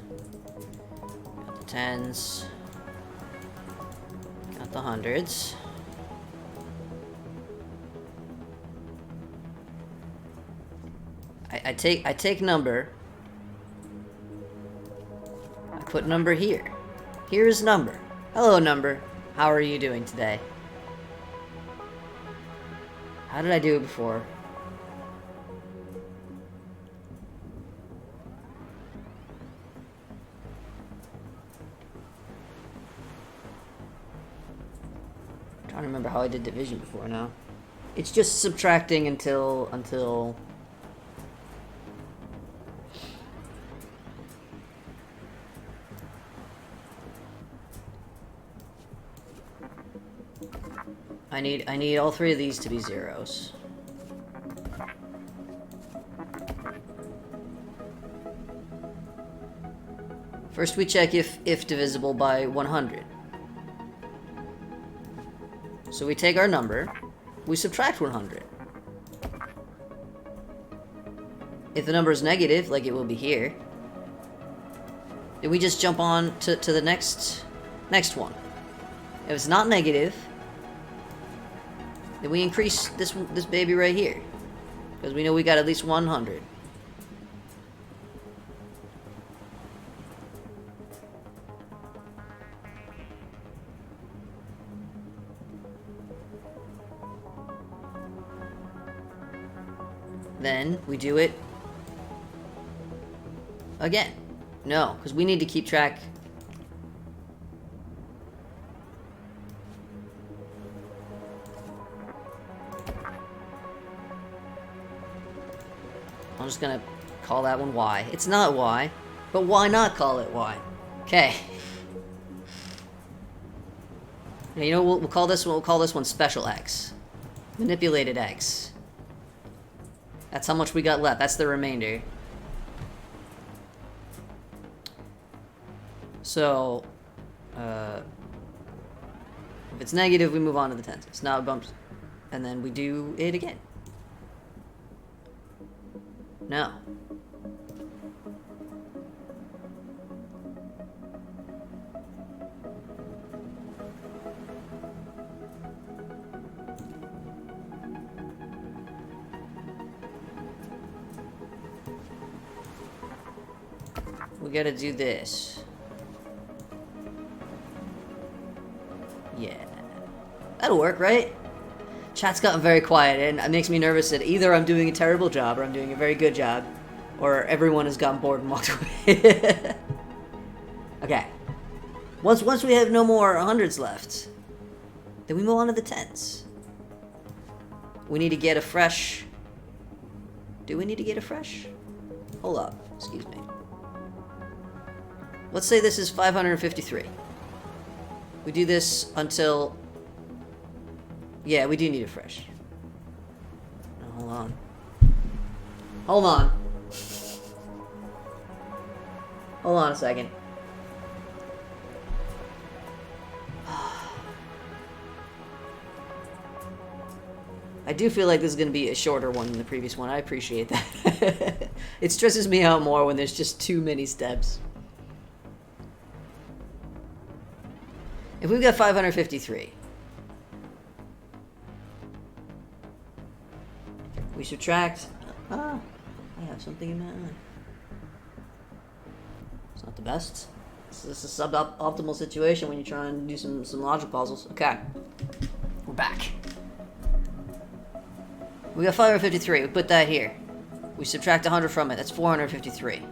count the tens, count the hundreds. I take number. I put number here. Here's number. Hello, number. How are you doing today? How did I do it before? I'm trying to remember how I did division before now. It's just subtracting until I need all three of these to be zeros. First we check if divisible by 100. So we take our number, we subtract 100. If the number is negative, like it will be here, then we just jump on to the next one. If it's not negative, then we increase this baby right here, because we know we got at least 100. Then we do it again. No, because we need to keep track. I'm just gonna call that one Y. It's not Y, but why not call it Y? Okay. You know, we'll call this one. We'll call this one Special X. Manipulated X. That's how much we got left. That's the remainder. So, if it's negative, we move on to the tenses. Now it bumps, and then we do it again. Now. We gotta do this. Yeah. That'll work, right? Chat's gotten very quiet, and it makes me nervous that either I'm doing a terrible job, or I'm doing a very good job, or everyone has gotten bored and walked away. Okay. Once we have no more hundreds left, then we move on to the tens. We need to get a fresh... Do we need to get a fresh? Hold up. Excuse me. Let's say this is 553. We do this until... Yeah, we do need a fresh. No, hold on. Hold on. Hold on a second. I do feel like this is going to be a shorter one than the previous one. I appreciate that. It stresses me out more when there's just too many steps. If we've got 553, we subtract... I have something in my eye. It's not the best. This is a sub-optimal situation when you're trying to do some logic puzzles. Okay. We're back. We got 553. We put that here. We subtract 100 from it. That's 453.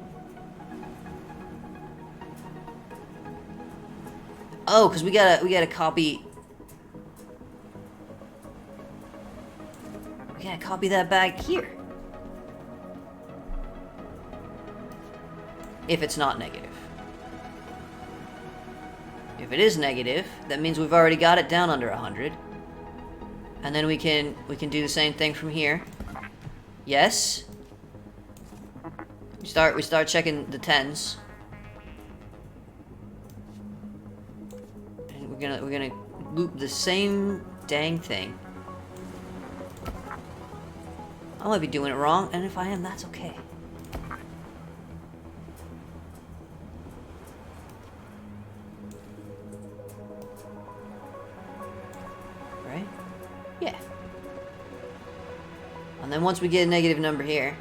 Oh, because we gotta copy. We gotta copy that back here. If it's not negative. If it is negative, that means we've already got it down under 100. And then we can do the same thing from here. Yes. We start checking the tens. And we're gonna loop the same dang thing. I might be doing it wrong, and if I am, that's okay. Right? Yeah. And then once we get a negative number here,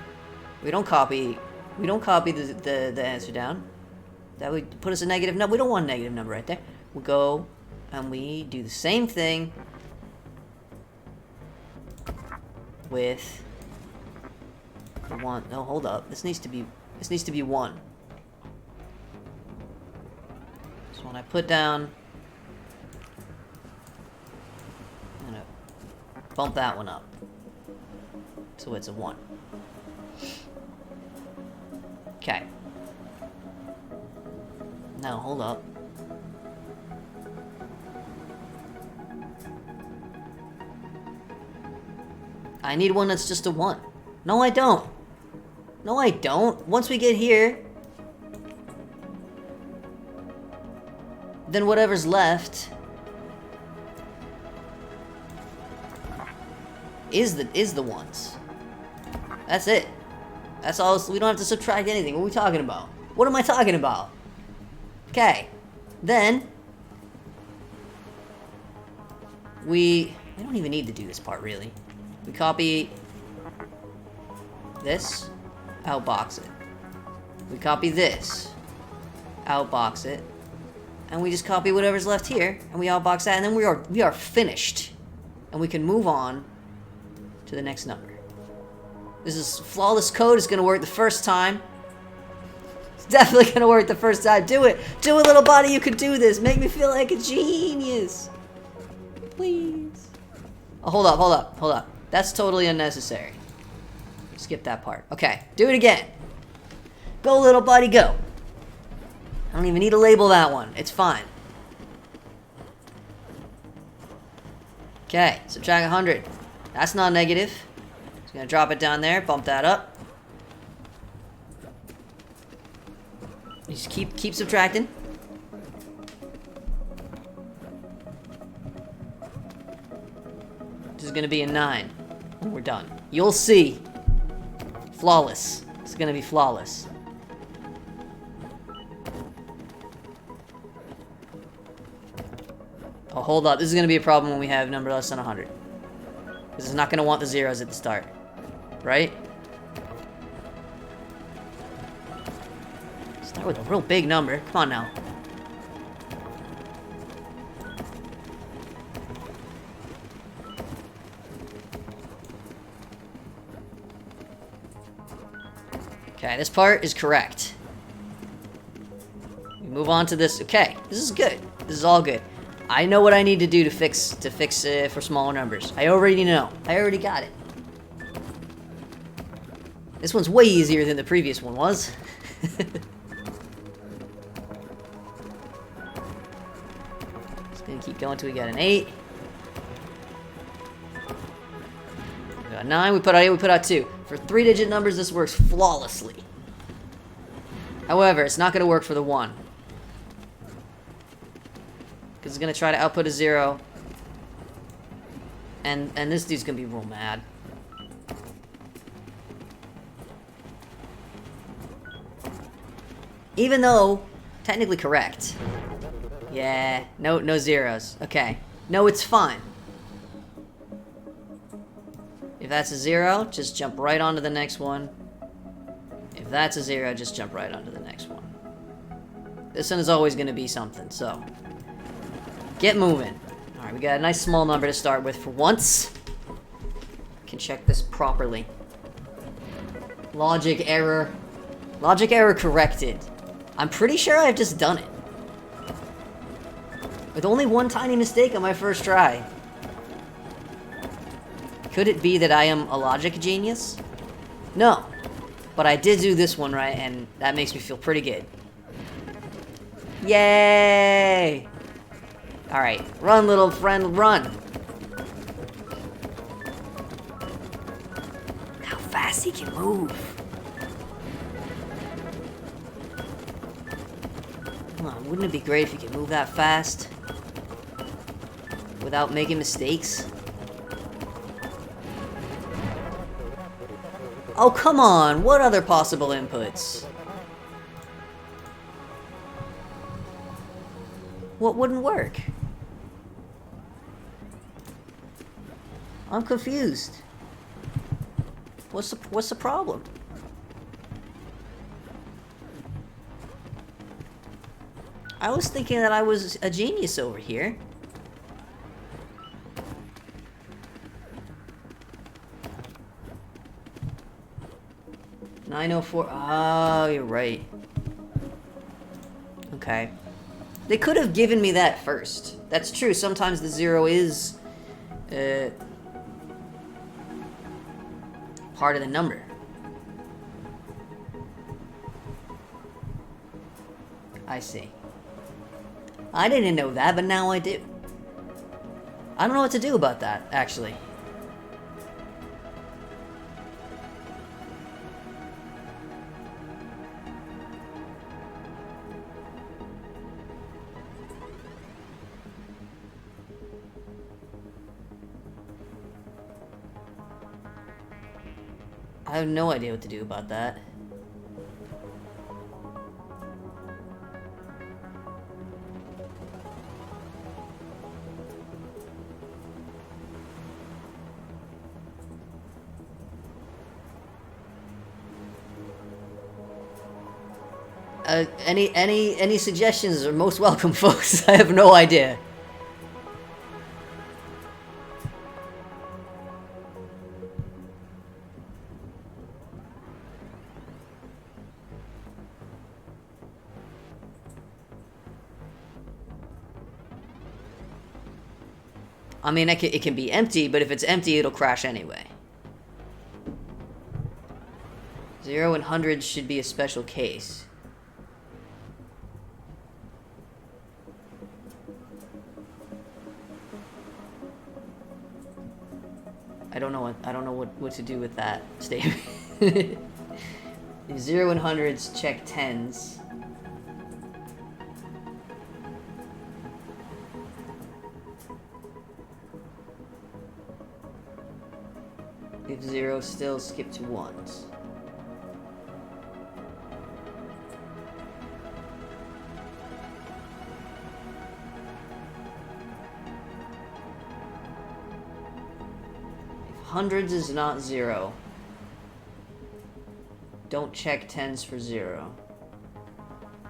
we don't copy the answer down. That would put us a negative number. We don't want a negative number right there. We'll go and we do the same thing with the one. No, hold up. This needs to be 1. So when I put down, I'm gonna bump that one up. So it's a 1. Okay. Now, hold up. I need one that's just a 1. No, I don't. No, I don't. Once we get here, then whatever's left is the ones. That's it. That's all. We don't have to subtract anything. What are we talking about? What am I talking about? Okay. Then we don't even need to do this part, really. We copy this, outbox it. We copy this, outbox it, and we just copy whatever's left here, and we outbox that, and then we are finished, and we can move on to the next number. This is flawless code. It's gonna work the first time. It's definitely gonna work the first time. Do it, little buddy. You can do this. Make me feel like a genius, please. Oh, hold up. That's totally unnecessary. Skip that part. Okay, do it again. Go, little buddy, go. I don't even need to label that one. It's fine. Okay, subtract 100. That's not negative. Just gonna drop it down there, bump that up. You just keep subtracting. This is gonna be a 9 when we're done. You'll see. Flawless. It's gonna be flawless. Oh, hold up. This is gonna be a problem when we have a number less than 100. Because it's not gonna want the zeros at the start. Right? Start with a real big number. Come on now. Okay, this part is correct. We move on to this. Okay, this is good. This is all good. I know what I need to do to fix for smaller numbers. I already know. I already got it. This one's way easier than the previous one was. Just gonna keep going till we got an 8. We got 9. We put out 8. We put out 2. For 3-digit numbers, this works flawlessly. However, it's not gonna work for the 1. Because it's gonna try to output a 0. And this dude's gonna be real mad. Even though, technically correct. Yeah, no zeros. Okay. No, it's fine. If that's a 0, just jump right onto the next one. If that's a 0, just jump right onto the next one. This one is always gonna be something, so. Get moving. Alright, we got a nice small number to start with for once. Can check this properly. Logic error. Logic error corrected. I'm pretty sure I've just done it. With only one tiny mistake on my first try. Could it be that I am a logic genius? No. But I did do this one right, and that makes me feel pretty good. Yay! Alright, run, little friend, run! How fast he can move! Come on, wouldn't it be great if you could move that fast? Without making mistakes? Oh, come on! What other possible inputs? What wouldn't work? I'm confused. What's the problem? I was thinking that I was a genius over here. $904. Oh, you're right. Okay. They could have given me that first. That's true. Sometimes the 0 is part of the number. I see. I didn't know that, but now I do. I don't know what to do about that, actually. I have no idea what to do about that. Any suggestions are most welcome, folks. I have no idea. I mean, it can be empty, but if it's empty, it'll crash anyway. 0 and hundreds should be a special case. I don't know what to do with that statement. If 0 and hundreds check 10s. If 0 still skip to 1s. If hundreds is not 0, don't check 10s for 0.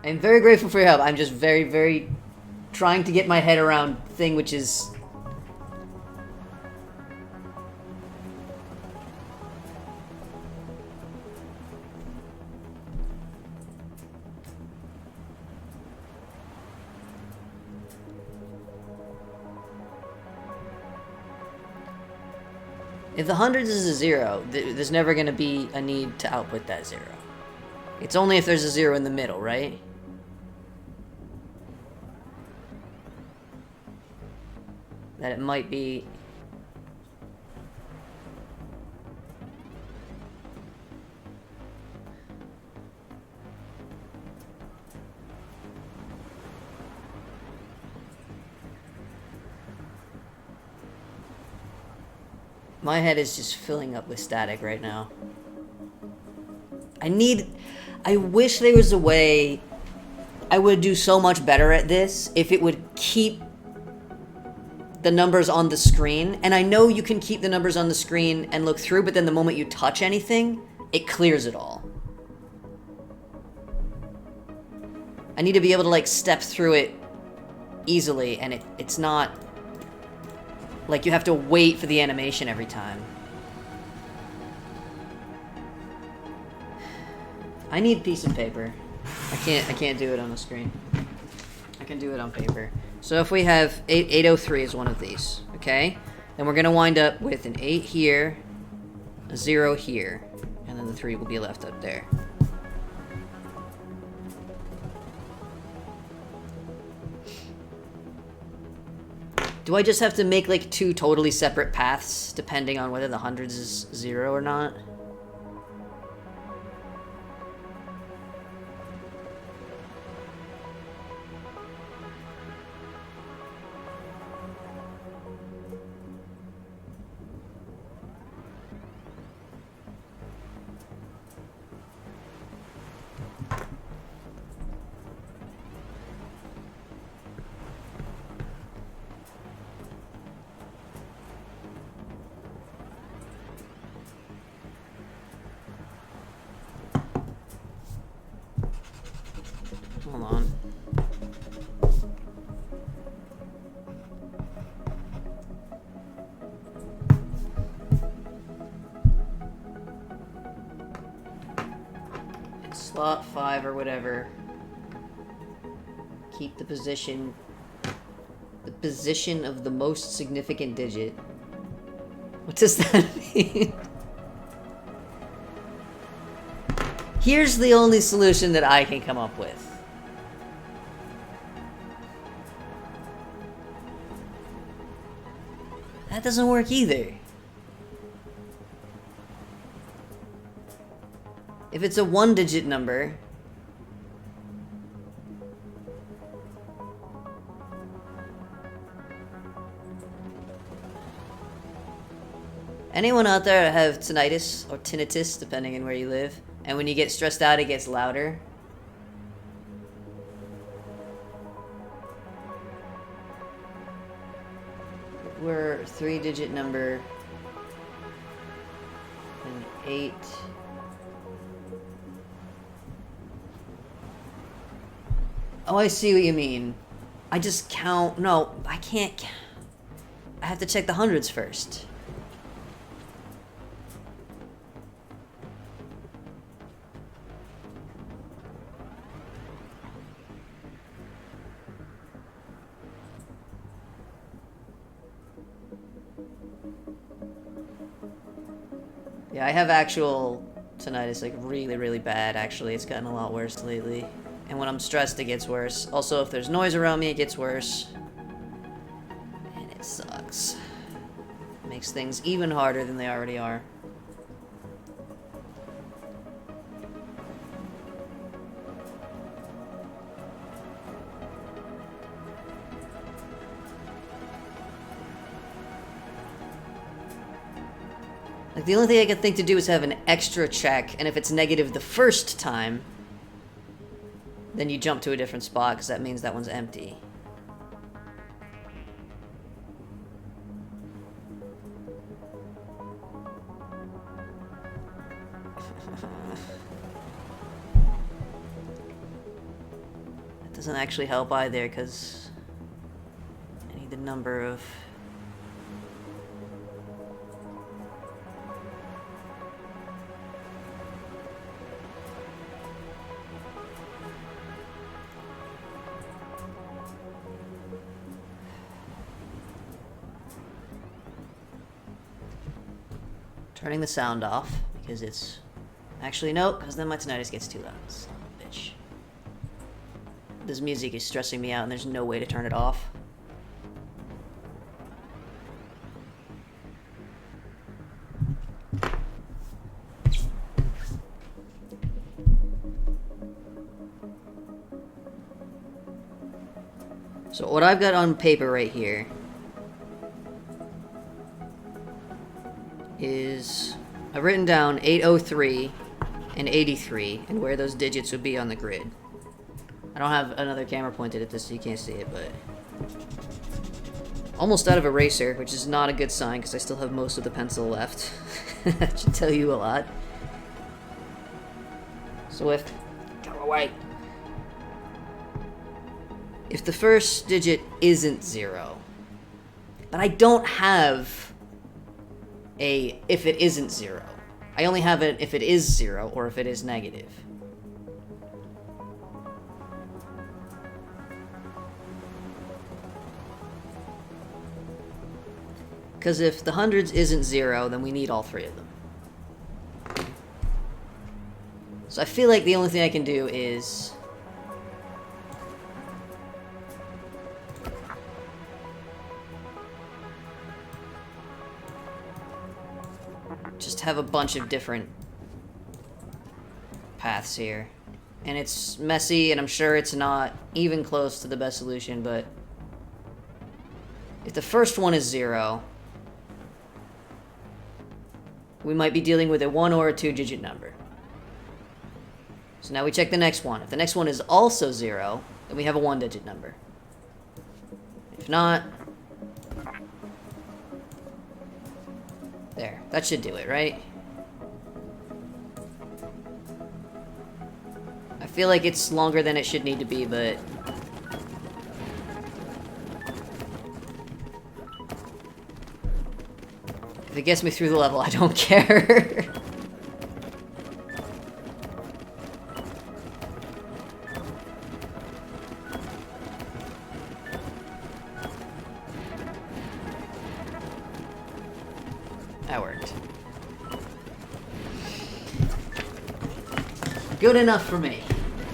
I'm very grateful for your help. I'm just very, very trying to get my head around thing which is... If the hundreds is a 0, there's never going to be a need to output that 0. It's only if there's a 0 in the middle, right? That it might be... My head is just filling up with static right now. I wish there was a way I would do so much better at this if it would keep the numbers on the screen. And I know you can keep the numbers on the screen and look through, but then the moment you touch anything, it clears it all. I need to be able to, like, step through it easily, and it's not... like, you have to wait for the animation every time. I need piece of paper. I can't do it on the screen. I can do it on paper. So if we have 803 is one of these, okay? Then we're gonna wind up with an 8 here, a 0 here, and then the 3 will be left up there. Do I just have to make, like, 2 totally separate paths, depending on whether the hundreds is 0 or not? Hold on. In slot 5 or whatever, keep the position of the most significant digit. What does that mean? Here's the only solution that I can come up with. That doesn't work either. If it's a 1-digit number, anyone out there have tinnitus or tinnitus, depending on where you live? And when you get stressed out, it gets louder? We're 3-digit number, and 8. Oh, I see what you mean. I just count. No, I can't. I have to check the hundreds first. Yeah, I have actual tonight is like really, really bad. Actually, it's gotten a lot worse lately. And when I'm stressed, it gets worse. Also, if there's noise around me, it gets worse. And it sucks. Makes things even harder than they already are. Like, the only thing I can think to do is have an extra check, and if it's negative the first time, then you jump to a different spot, because that means that one's empty. That doesn't actually help either, because I need the number of... Turning the sound off, because it's... Actually, no, because then my tinnitus gets too loud. Son of a bitch. This music is stressing me out, and there's no way to turn it off. So what I've got on paper right here is I've written down 803 and 83 and where those digits would be on the grid. I don't have another camera pointed at this so you can't see it, but almost out of eraser, which is not a good sign because I still have most of the pencil left. That should tell you a lot. Swift, go away. If the first digit isn't 0, but I don't have a if it isn't 0. I only have it if it is 0 or if it is negative. Because if the hundreds isn't 0, then we need all three of them. So I feel like the only thing I can do is... just have a bunch of different paths here. And it's messy, and I'm sure it's not even close to the best solution, but... if the first one is 0... we might be dealing with a 1 or a 2-digit number. So now we check the next one. If the next one is also 0, then we have a 1-digit number. If not... there. That should do it, right? I feel like it's longer than it should need to be, but... if it gets me through the level, I don't care. That worked. Good enough for me.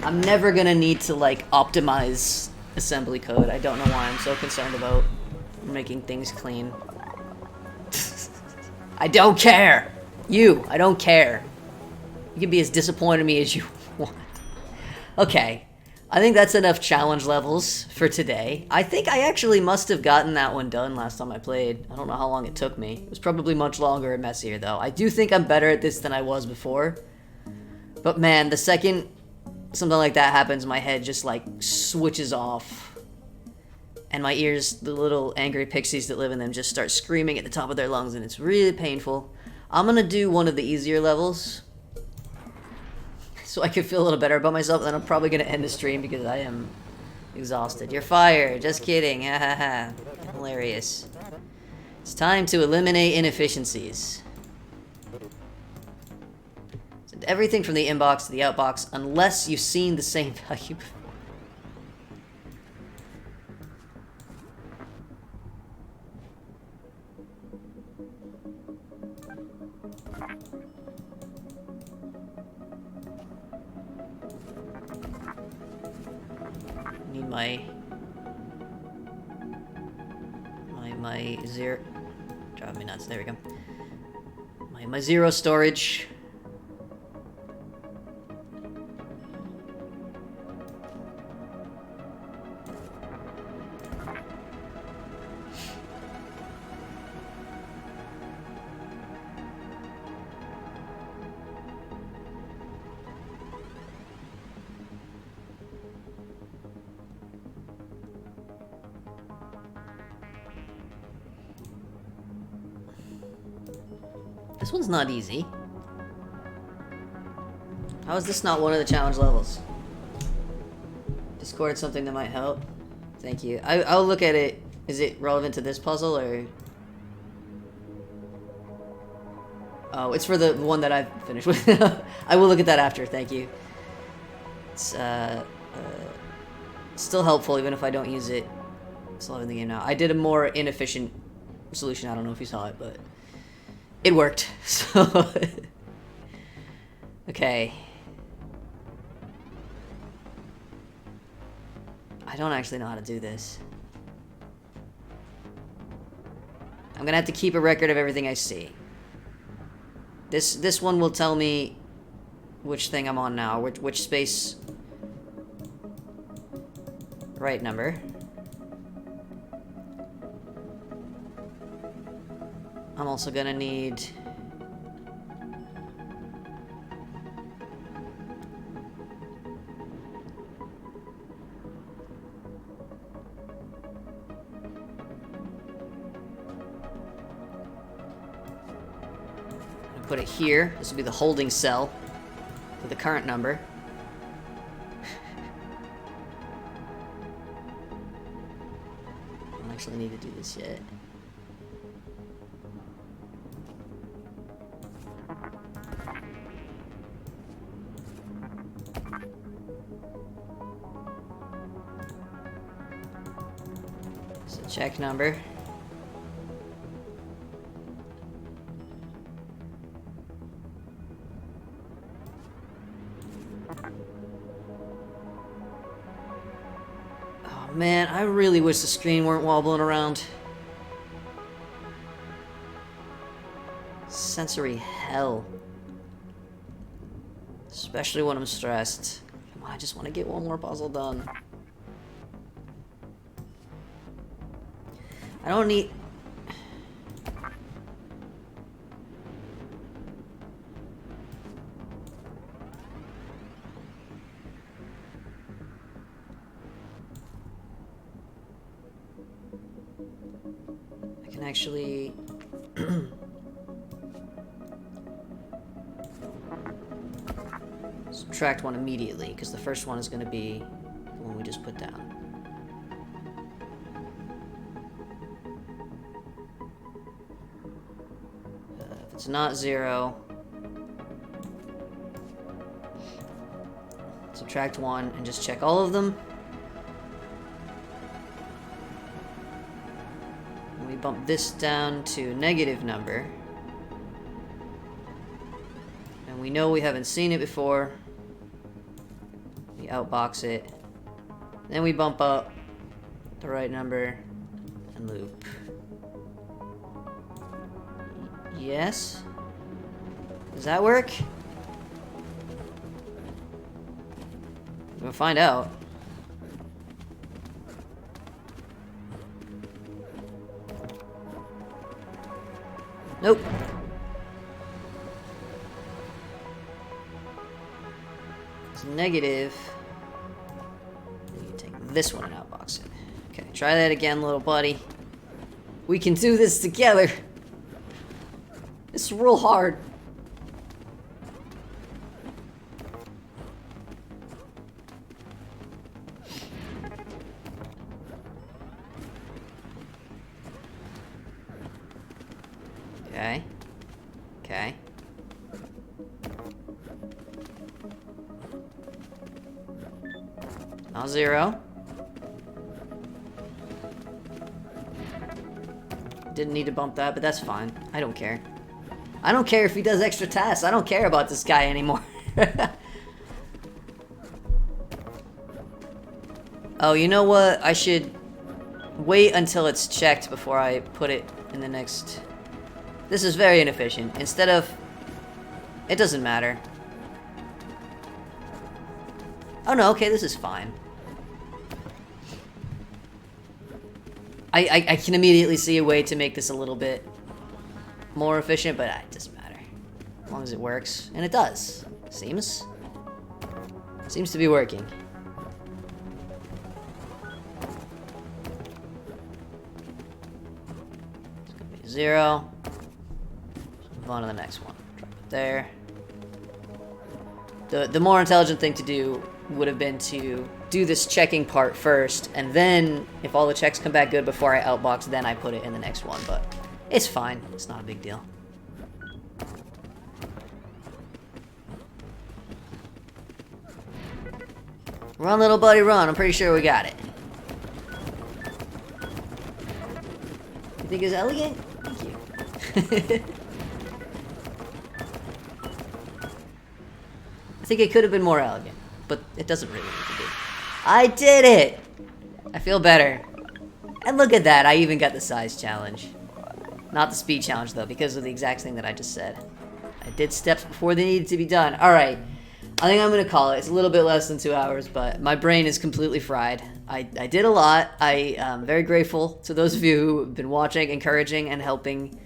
I'm never gonna need to, like, optimize assembly code. I don't know why I'm so concerned about making things clean. I don't care! I don't care. You can be as disappointed in me as you want. Okay. I think that's enough challenge levels for today. I think I actually must have gotten that one done last time I played. I don't know how long it took me. It was probably much longer and messier, though. I do think I'm better at this than I was before. But man, the second something like that happens, my head just, like, switches off. And my ears, the little angry pixies that live in them, just start screaming at the top of their lungs, and it's really painful. I'm gonna do one of the easier levels, so I can feel a little better about myself, and then I'm probably gonna end the stream because I am exhausted. You're fired. Just kidding. Ha ha ha. Hilarious. It's time to eliminate inefficiencies. Send everything from the inbox to the outbox unless you've seen the same value before. need my zero. Drive me nuts. There we go. My zero storage. This one's not easy. How is this not one of the challenge levels? Discord something that might help. Thank you. I'll look at it. Is it relevant to this puzzle or? Oh, it's for the one that I've finished with. I will look at that after. Thank you. It's still helpful even if I don't use it. Still having the game now. I did a more inefficient solution. I don't know if you saw it, but it worked. So okay. I don't actually know how to do this. I'm gonna have to keep a record of everything I see. This one will tell me which thing I'm on now, which space. Right number. I'm also gonna need put it here. This will be the holding cell for the current number. I don't actually need to do this yet. So check number. Man, I really wish the screen weren't wobbling around. Sensory hell. Especially when I'm stressed. Come on, I just want to get one more puzzle done. I don't need... actually subtract one immediately because the first one is going to be the one we just put down. If it's not 0, subtract 1 and just check all of them. Bump this down to negative number. And we know we haven't seen it before. We outbox it. Then we bump up the right number and loop. Yes? Does that work? We'll find out. Nope. It's negative. You take this one and outbox it. Okay, try that again, little buddy. We can do this together. It's real hard. Okay. Okay. Now 0. Didn't need to bump that, but that's fine. I don't care. I don't care if he does extra tasks. I don't care about this guy anymore. Oh, you know what? I should wait until it's checked before I put it in the next... This is very inefficient. Instead of... It doesn't matter. Oh no, okay, this is fine. I can immediately see a way to make this a little bit more efficient, but it doesn't matter. As long as it works. And it does. Seems to be working. It's gonna be 0. Let's move on to the next one. Drop it there. The more intelligent thing to do would have been to do this checking part first, and then if all the checks come back good before I outbox, then I put it in the next one, but it's fine. It's not a big deal. Run, little buddy, run. I'm pretty sure we got it. You think it's elegant? Thank you. I think it could have been more elegant, but it doesn't really need to be. I did it! I feel better. And look at that, I even got the size challenge. Not the speed challenge, though, because of the exact thing that I just said. I did steps before they needed to be done. Alright, I think I'm going to call it. It's a little bit less than 2 hours, but my brain is completely fried. I did a lot. I am very grateful to those of you who have been watching, encouraging, and helping.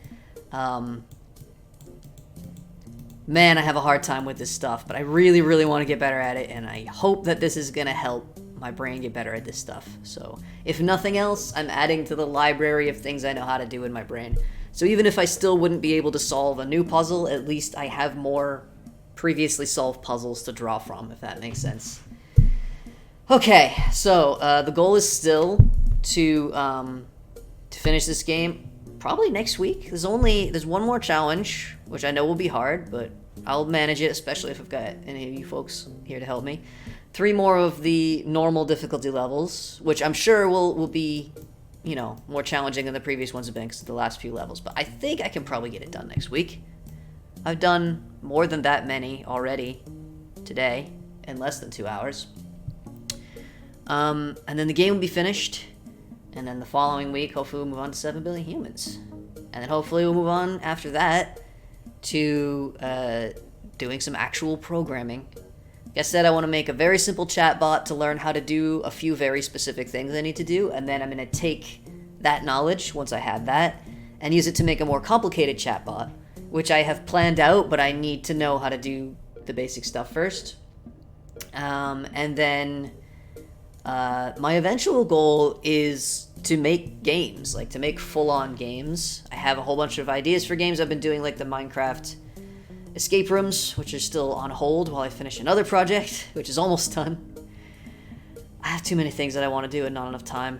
Man, I have a hard time with this stuff, but I really, really want to get better at it, and I hope that this is going to help my brain get better at this stuff. So, if nothing else, I'm adding to the library of things I know how to do in my brain. So even if I still wouldn't be able to solve a new puzzle, at least I have more previously solved puzzles to draw from, if that makes sense. Okay, so the goal is still to finish this game probably next week. There's one more challenge, which I know will be hard, but I'll manage it, especially if I've got any of you folks here to help me. 3 more of the normal difficulty levels, which I'm sure will be, you know, more challenging than the previous ones have been because of the last few levels. But I think I can probably get it done next week. I've done more than that many already today in less than 2 hours. And then the game will be finished. And then the following week, hopefully we'll move on to 7 billion humans. And then hopefully we'll move on after that to doing some actual programming. Like I said, I want to make a very simple chatbot to learn how to do a few very specific things I need to do, and then I'm going to take that knowledge, once I have that, and use it to make a more complicated chatbot, which I have planned out, but I need to know how to do the basic stuff first. And then my eventual goal is to make games, like to make full-on games. I have a whole bunch of ideas for games. I've been doing like the Minecraft escape rooms, which are still on hold while I finish another project, which is almost done. I have too many things that I want to do and not enough time.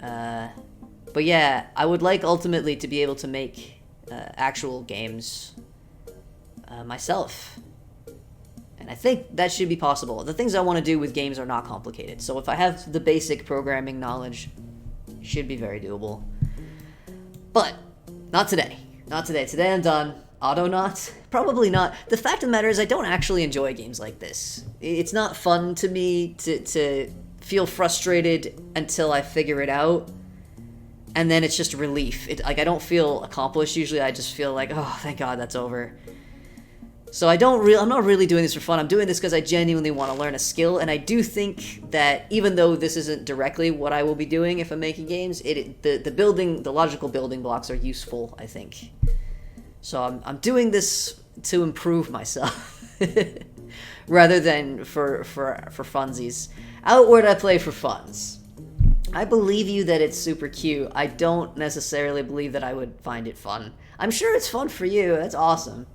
But yeah, I would like ultimately to be able to make actual games myself. And I think that should be possible. The things I want to do with games are not complicated. So if I have the basic programming knowledge, it should be very doable. But not today. Not today. Today I'm done. Autonauts? Probably not. The fact of the matter is I don't actually enjoy games like this. It's not fun to me to feel frustrated until I figure it out. And then it's just relief. Like I don't feel accomplished usually. I just feel like, oh, thank God that's over. So I'm not really doing this for fun. I'm doing this because I genuinely want to learn a skill, and I do think that even though this isn't directly what I will be doing if I'm making games, the logical building blocks are useful, I think. So I'm doing this to improve myself, rather than for funsies. Outward, I play for funs. I believe you that it's super cute. I don't necessarily believe that I would find it fun. I'm sure it's fun for you. That's awesome.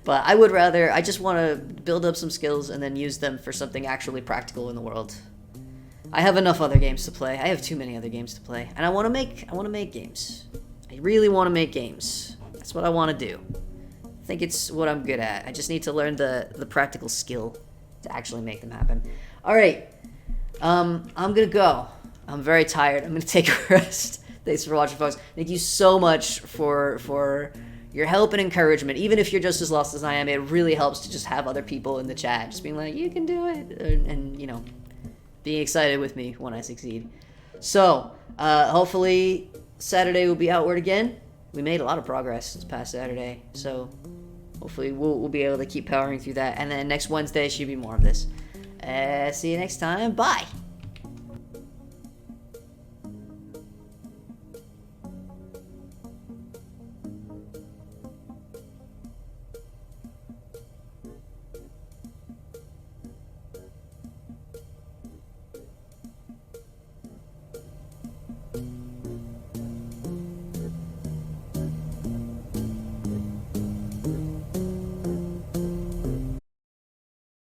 But I just want to build up some skills and then use them for something actually practical in the world. I have enough other games to play. I have too many other games to play, and I want to make games. I really want to make games. That's what I want to do. I think it's what I'm good at. I just need to learn the practical skill to actually make them happen. All right, I'm gonna go. I'm very tired. I'm gonna take a rest. Thanks for watching, folks. Thank you so much for your help and encouragement, even if you're just as lost as I am, it really helps to just have other people in the chat just being like, you can do it, and you know, being excited with me when I succeed. So hopefully Saturday will be Outward again. We made a lot of progress this past Saturday, so hopefully we'll be able to keep powering through that, and then next Wednesday should be more of this. See you next time. Bye.